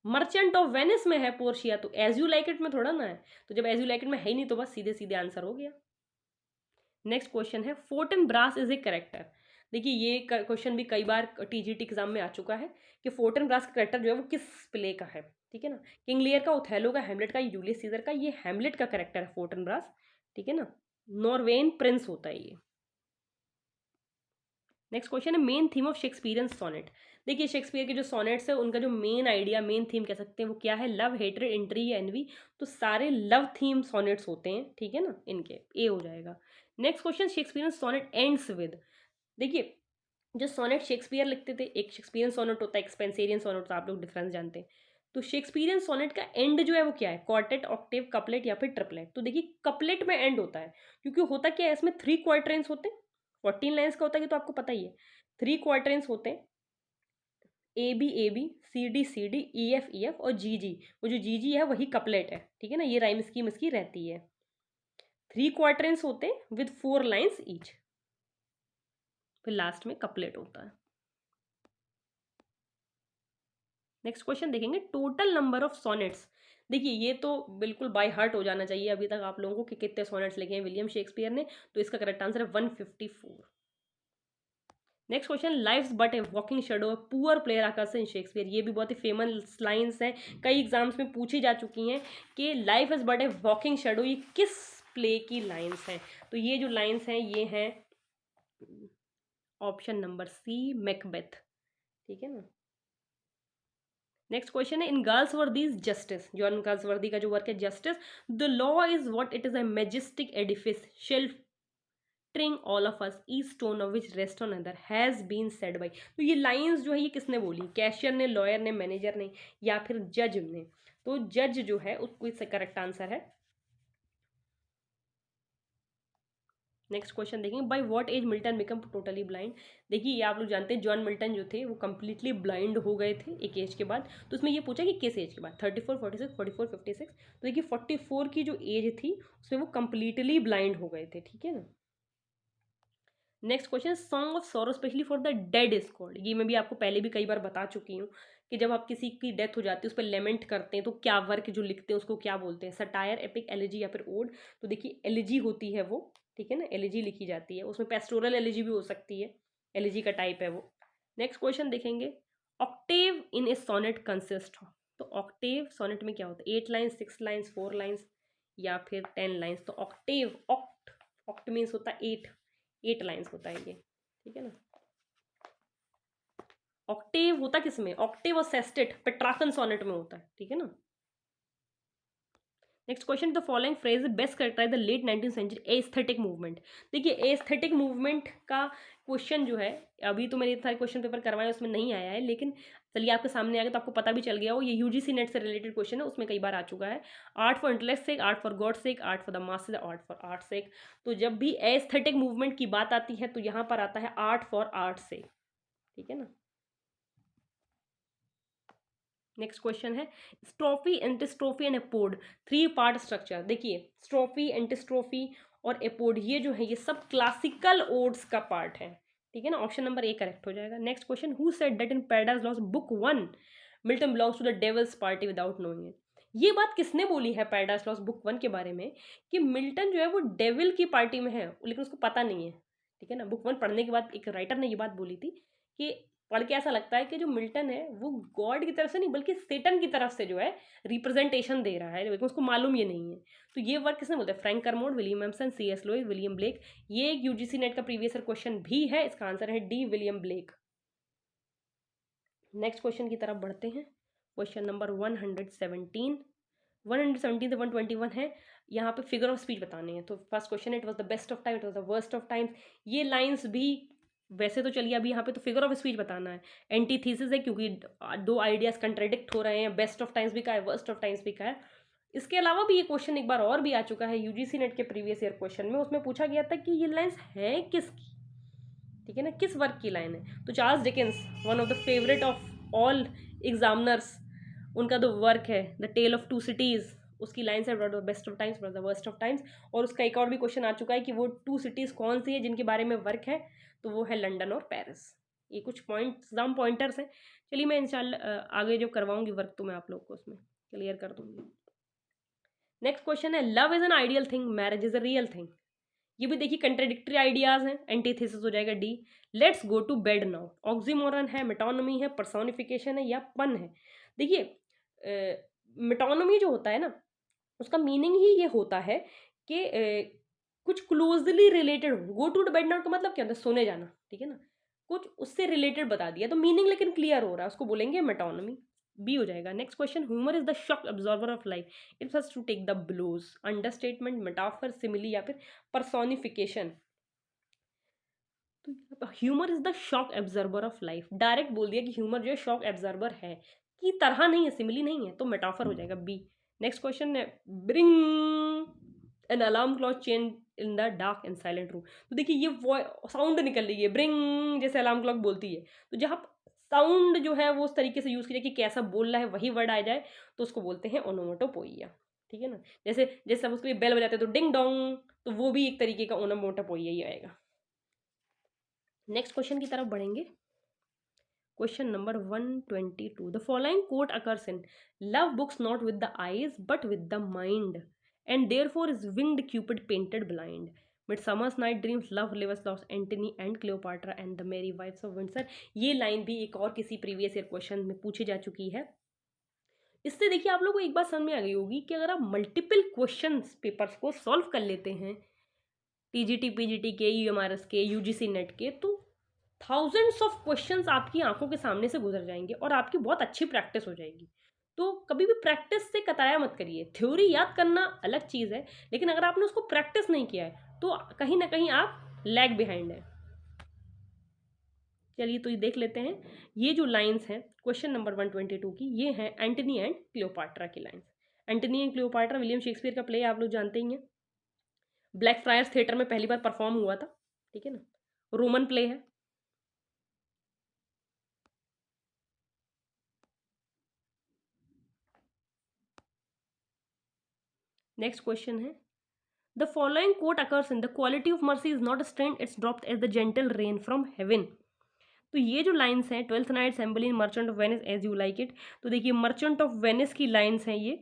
मर्चेंट ऑफ वेनिस में है पोर्शिया, तो एज यू लाइक इट में थोड़ा ना है। तो जब एज यू लाइक इट में है ही नहीं तो बस सीधे सीधे आंसर हो गया। नेक्स्ट क्वेश्चन है, Fortinbras is a character? देखिए ये क्वेश्चन भी कई बार टीजीटी एग्जाम में आ चुका है कि फोर्टन ब्रास का करेक्टर जो है वो किस प्ले का है, ठीक है ना। किंग लियर का, ओथेलो का, हेमलेट का, जूलियस सीजर का? ये हेमलेट का करेक्टर है फोर्टन ब्रास, ठीक है ना। नॉर्वेन प्रिंस होता है ये। नेक्स्ट क्वेश्चन है main theme of Shakespearean sonnet. देखिए शेक्सपियर के जो सोनेट्स है उनका जो मेन आइडिया, मेन थीम कह सकते हैं वो क्या है, लव, हेट्रेड, इंट्रीग, एनवी। तो सारे लव थीम सोनेट्स होते हैं, ठीक है ना, इनके ए हो जाएगा। Next question, Shakespearean sonnet ends with. देखिए जो सोनेट शेक्सपियर लिखते थे, एक शेक्सपियरियन सोनेट होता है, एक स्पेंसेरियन सोनेट होता है, आप लोग डिफरेंस जानते हैं। तो शेक्सपियरियन सोनेट का एंड जो है वो क्या है, क्वार्टेट, ऑक्टेव, कपलेट या फिर ट्रिपलेट। तो देखिए कपलेट में एंड होता है, क्योंकि होता क्या है इसमें 3 क्वार्टरेंस होते हैं, 14 लाइन्स का होता है, कि तो आपको पता ही है। 3 क्वार्टरेंस होते हैं, A B, C D, E F और जी जी। वो जो जी है वही कपलेट है, ठीक है ना, ये राइम स्कीम इसकी रहती है। 3 क्वार्टरेंस होते हैं विद 4 लाइन्स ईच, फिर लास्ट में कपलेट होता है। नेक्स्ट क्वेश्चन देखेंगे, टोटल नंबर ऑफ सोनेट्स। देखिए ये तो बिल्कुल बाय हार्ट हो जाना चाहिए अभी तक आप लोगों को कि कितने सोनेट्स लिखे हैं विलियम शेक्सपियर ने। तो इसका करेक्ट आंसर है 154। Next question, life's but a walking shadow, poor player आकर से इन शेक्सपियर। ये भी बहुत ही फेमस लाइन्स हैं, कई एग्जाम्स में पूछी जा चुकी हैं कि life is but a walking shadow ये किस प्ले की लाइन्स हैं। तो ये जो लाइन्स हैं ये हैं ऑप्शन नंबर सी, मैकबेथ, ठीक है ना। नेक्स्ट क्वेश्चन है, in Galsworthy's Justice, John Galsworthy का जो वर्क है Justice, the law is what, it is a majestic edifice sheltering all of us, each stone of which rest on other has been said by. तो ये lines जो है ये किसने बोली, कैशियर ने, लॉयर ने, मैनेजर ने या फिर जज ने। तो जज जो है उसको इससे करेक्ट आंसर है। नेक्स्ट क्वेश्चन देखेंगे, by what age Milton become totally blind. देखिए ये आप लोग जानते हैं जॉन मिल्टन जो थे वो कंप्लीटली ब्लाइंड हो गए थे एक एज के बाद। तो उसमें ये पूछा कि किस एज के बाद, 34, 46, 44, 56। तो देखिए 44 की जो एज थी उसमें वो कंप्लीटली ब्लाइंड हो गए थे, ठीक है ना। Next question, song of sorrow specially for the dead is called. ये मैं भी आपको पहले भी कई बार बता चुकी हूँ कि जब आप किसी की डेथ हो जाती है उस पर लेमेंट करते हैं तो क्या वर्क जो लिखते हैं उसको क्या बोलते हैं, सटायर, एपिक, एलिजी या फिर ओड। तो देखिए एलिजी होती है वो, ठीक है ना, एलिजी लिखी जाती है, उसमें पेस्टोरल एलिजी भी हो सकती है, एलिजी का टाइप है वो। नेक्स्ट क्वेश्चन देखेंगे, ऑक्टेव इन ए सोनेट कंसिस्ट। तो ऑक्टेव सोनेट में क्या होता है, 8 लाइन्स, 6 लाइन्स, 4 लाइन्स या फिर 10 लाइन्स। तो ऑक्टेव, ऑक्ट, ऑक्ट मीन्स होता है 8 लाइन्स होता है ये, ठीक है ना। ऑक्टेव होता किस में, ऑक्टेव और सेस्टेट पेट्रार्कन सोनेट में होता है, ठीक है ना। Next question, the following phrase best characterise the late 19th century aesthetic movement. देखिए एस्थेटिक मूवमेंट का क्वेश्चन जो है, अभी तो मैंने सारे क्वेश्चन पेपर करवाए उसमें नहीं आया है, लेकिन चलिए आपके सामने आ गया तो आपको पता भी चल गया हो, ये यूजीसी नेट से रिलेटेड क्वेश्चन है, उसमें कई बार आ चुका है। Art for intellect sake, art for God sake, art for the masses, art for art sake. तो जब भी एस्थेटिक मूवमेंट की बात आती है तो यहाँ पर आता है आर्ट फॉर आर्ट सेक, ठीक है ना। नेक्स्ट क्वेश्चन है, स्ट्रोफी, एंटिस्ट्रोफी एंड एपोड, 3 पार्ट स्ट्रक्चर। देखिए स्ट्रोफी, एंटिस्ट्रोफी और एपोड ये जो है ये सब क्लासिकल ओड्स का पार्ट है, ठीक है ना। ऑप्शन नंबर ए करेक्ट हो जाएगा। Next question, who said that in Paradise Lost book 1 Milton belongs to the devil's party without knowing it. ये बात किसने बोली है पैराडाइज लॉस्ट बुक 1 के बारे में, कि मिल्टन जो है वो डेविल की पार्टी में है लेकिन उसको पता नहीं है, ठीक है ना। बुक 1 पढ़ने के बाद एक राइटर ने ये बात बोली थी कि पढ़ के ऐसा लगता है कि जो मिल्टन है वो गॉड की तरफ से नहीं बल्कि सेटन की तरफ से जो है रिप्रेजेंटेशन दे रहा है, लेकिन उसको मालूम ये नहीं है। तो ये वर्क किसने बोलते हैं, Frank Kermode, William Empson, C S Lewis, William Blake. ये एक यूजीसी नेट का प्रीवियस ईयर क्वेश्चन भी है, इसका आंसर है D, William Blake. Next question की तरफ बढ़ते हैं, क्वेश्चन नंबर 117, 117 से 121 है। यहाँ पे फिगर ऑफ स्पीच बताने हैं। तो first question, it was the best of time, it was the worst of times. ये लाइन्स भी वैसे तो चलिए अभी यहाँ पे तो फिगर ऑफ स्पीच बताना है, एंटीथीसिस है क्योंकि 2 आइडियाज कंट्राडिक्ट हो रहे हैं, बेस्ट ऑफ टाइम्स भी का है, वर्स्ट ऑफ टाइम्स भी का है। इसके अलावा भी ये क्वेश्चन एक बार और भी आ चुका है यूजीसी नेट के प्रीवियस ईयर क्वेश्चन में, उसमें पूछा गया था कि ये लाइन्स है किसकी, ठीक है ना, किस वर्क की लाइन है। तो Charles Dickens, one of the favourite of all examiners, उनका जो वर्क है द टेल ऑफ 2 सिटीज़, उसकी लाइन है the best of times, the worst of times. और उसका एक और भी क्वेश्चन आ चुका है कि वो 2 सिटीज़ कौन सी है जिनके बारे में वर्क है, तो वो है लंदन और पेरिस। ये कुछ एग्जाम पॉइंटर्स हैं। चलिए मैं इंशाल्लाह आगे जो करवाऊंगी वर्क तो मैं आप लोग को उसमें क्लियर कर दूंगी। नेक्स्ट क्वेश्चन है, love is an ideal thing, marriage is a real thing. ये भी देखिए कंट्राडिक्टरी आइडियाज हैं, एंटीथेसिस हो जाएगा D. Let's go to bed now, oxymoron है, मेटोनमी है, पर्सोनिफिकेशन है या पन है। देखिए मेटोनमी जो होता है ना उसका मीनिंग ही ये होता है कि कुछ क्लोजली रिलेटेड हो। गो टू बेड नाउ का मतलब क्या होता है, सोने जाना, ठीक है ना। कुछ उससे रिलेटेड बता दिया तो मीनिंग लेकिन क्लियर हो रहा है, उसको बोलेंगे मेटोनमी। बी हो जाएगा। Next question, humour is the shock absorber of life, it has to take the blows, understatement, metaphor, simile या फिर पर्सोनिफिकेशन। तो humour is the shock absorber of life, direct बोल दिया कि ह्यूमर जो है शॉक एब्जॉर्बर है, की तरह नहीं है, सिमिली नहीं है, तो मेटाफर हो जाएगा बी। नेक्स्ट क्वेश्चन है, bring an alarm clock chain in the dark and silent room. तो देखिए ये साउंड निकल रही है, ब्रिंग जैसे अलार्म क्लॉक बोलती है, तो जहाँ साउंड जो है वो उस तरीके से यूज किया कि कैसा बोल रहा है वही वर्ड आ जाए, तो उसको बोलते हैं ओनोमोटोपोइया। ठीक है ना, जैसे जैसे हम उसके लिए बेल बजाते हैं तो डिंग डोंग, तो वो भी एक तरीके का ओनोमोटोपोइया ही आएगा। नेक्स्ट क्वेश्चन की तरफ बढ़ेंगे। Question number 122, the following quote occurs in, love books not with the eyes but with the mind and therefore is winged Cupid painted blind, Midsummer's Night Dreams Love's Labour's Lost Antony and Cleopatra and the Merry Wives of Windsor. ये line भी एक और किसी previous year question में पूछी जा चुकी है। इससे देखिए आप लोग को एक बात समझ में आ गई होगी कि अगर आप मल्टीपल क्वेश्चन पेपर्स को सॉल्व कर लेते हैं, टीजीटी पीजीटी के, यूएमआरएस के, यूजीसी नेट के, तो थाउजेंड्स ऑफ क्वेश्चंस आपकी आंखों के सामने से गुजर जाएंगे और आपकी बहुत अच्छी प्रैक्टिस हो जाएगी। तो कभी भी प्रैक्टिस से कतराया मत करिए। थ्योरी याद करना अलग चीज़ है, लेकिन अगर आपने उसको प्रैक्टिस नहीं किया है तो कहीं ना कहीं आप लैग बिहाइंड है। चलिए तो ये देख लेते हैं, ये जो लाइंस हैं क्वेश्चन नंबर 122 की, ये हैं एंटनी एंड क्लियोपाट्रा की lines. Antony and Cleopatra William Shakespeare का प्ले, आप लोग जानते ही हैं, ब्लैक फ्रायर्स थिएटर में पहली बार परफॉर्म हुआ था। ठीक है ना, रोमन प्ले है। नेक्स्ट क्वेश्चन है, the following quote occurs in, the quality of mercy is not strength it's dropped as the gentle rain from heaven. तो ये जो लाइंस हैं, ट्वेल्थ नाइट एम्बली Merchant of Venice as you like it, तो देखिए Merchant of Venice की lines हैं ये।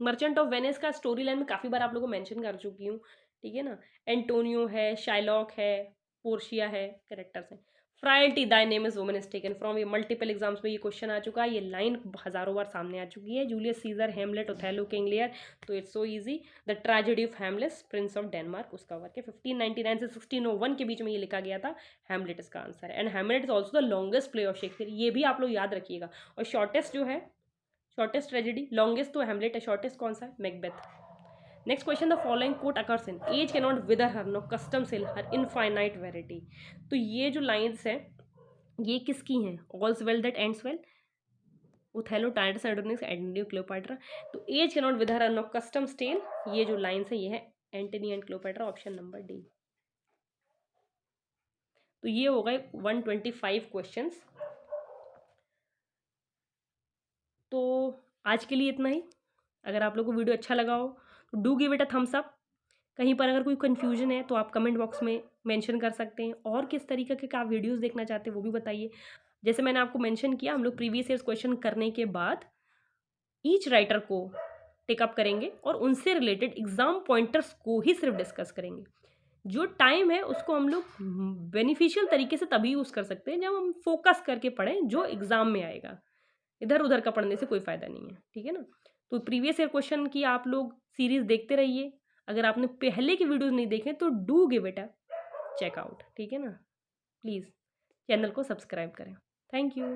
मर्चेंट ऑफ वेनिस का स्टोरी लाइन में काफ़ी बार आप लोगों को मेंशन कर चुकी हूँ। ठीक है ना, एंटोनियो है, शाइलॉक है, पोर्शिया है, कैरेक्टर्स हैं। Frailty thy name is woman is taken from, ये मल्टीपल एग्जाम्स में ये क्वेश्चन आ चुका है, ये लाइन हजारों बार सामने आ चुकी है। Julius Caesar, Hamlet, Othello, King Lear, तो it's so easy. The tragedy of Hamlet, prince of Denmark, उसका वर्क है। 1599 से 1601 के बीच में ये लिखा गया था। हेमलेट इसका आंसर है, and Hamlet is also the longest play of Shakespeare, ये भी आप लोग याद रखिएगा। और शॉर्टेस्ट जो है, शॉर्टेस्ट ट्रेजेडी, लॉन्गेस्ट तो हेमलेट है, शॉर्टेस्ट कौन सा है, Macbeth. Next question, the following quote occurs in, age can not wither her no custom stale her infinite variety. तो ये जो लाइन्स हैं ये किसकी हैं, all's well that ends well, Othello, Titus Antonius, Antonio, Cleopatra. तो age can not wither her no custom stale, ये जो लाइन्स हैं ये है Antony and Cleopatra, option number D. तो ये हो गए 125 क्वेश्चंस। तो आज के लिए इतना ही। अगर आप लोगों को वीडियो अच्छा लगा हो तो do give it a thumbs up. कहीं पर अगर कोई कन्फ्यूजन है तो आप कमेंट बॉक्स में मेंशन कर सकते हैं, और किस तरीके के आप वीडियोस देखना चाहते हैं वो भी बताइए। जैसे मैंने आपको मेंशन किया, हम लोग प्रीवियस ईयर्स क्वेश्चन करने के बाद ईच राइटर को टेकअप करेंगे और उनसे रिलेटेड एग्जाम पॉइंटर्स को ही सिर्फ डिस्कस करेंगे। जो टाइम है उसको हम लोग बेनिफिशियल तरीके से तभी यूज़ कर सकते हैं जब हम फोकस करके पढ़ें जो एग्ज़ाम में आएगा। इधर उधर का पढ़ने से कोई फ़ायदा नहीं है। ठीक है ना, तो प्रीवियस ईयर क्वेश्चन की आप लोग सीरीज़ देखते रहिए। अगर आपने पहले की वीडियोज़ नहीं देखे तो do give it a checkout. ठीक है ना, प्लीज़ चैनल को सब्सक्राइब करें। Thank you.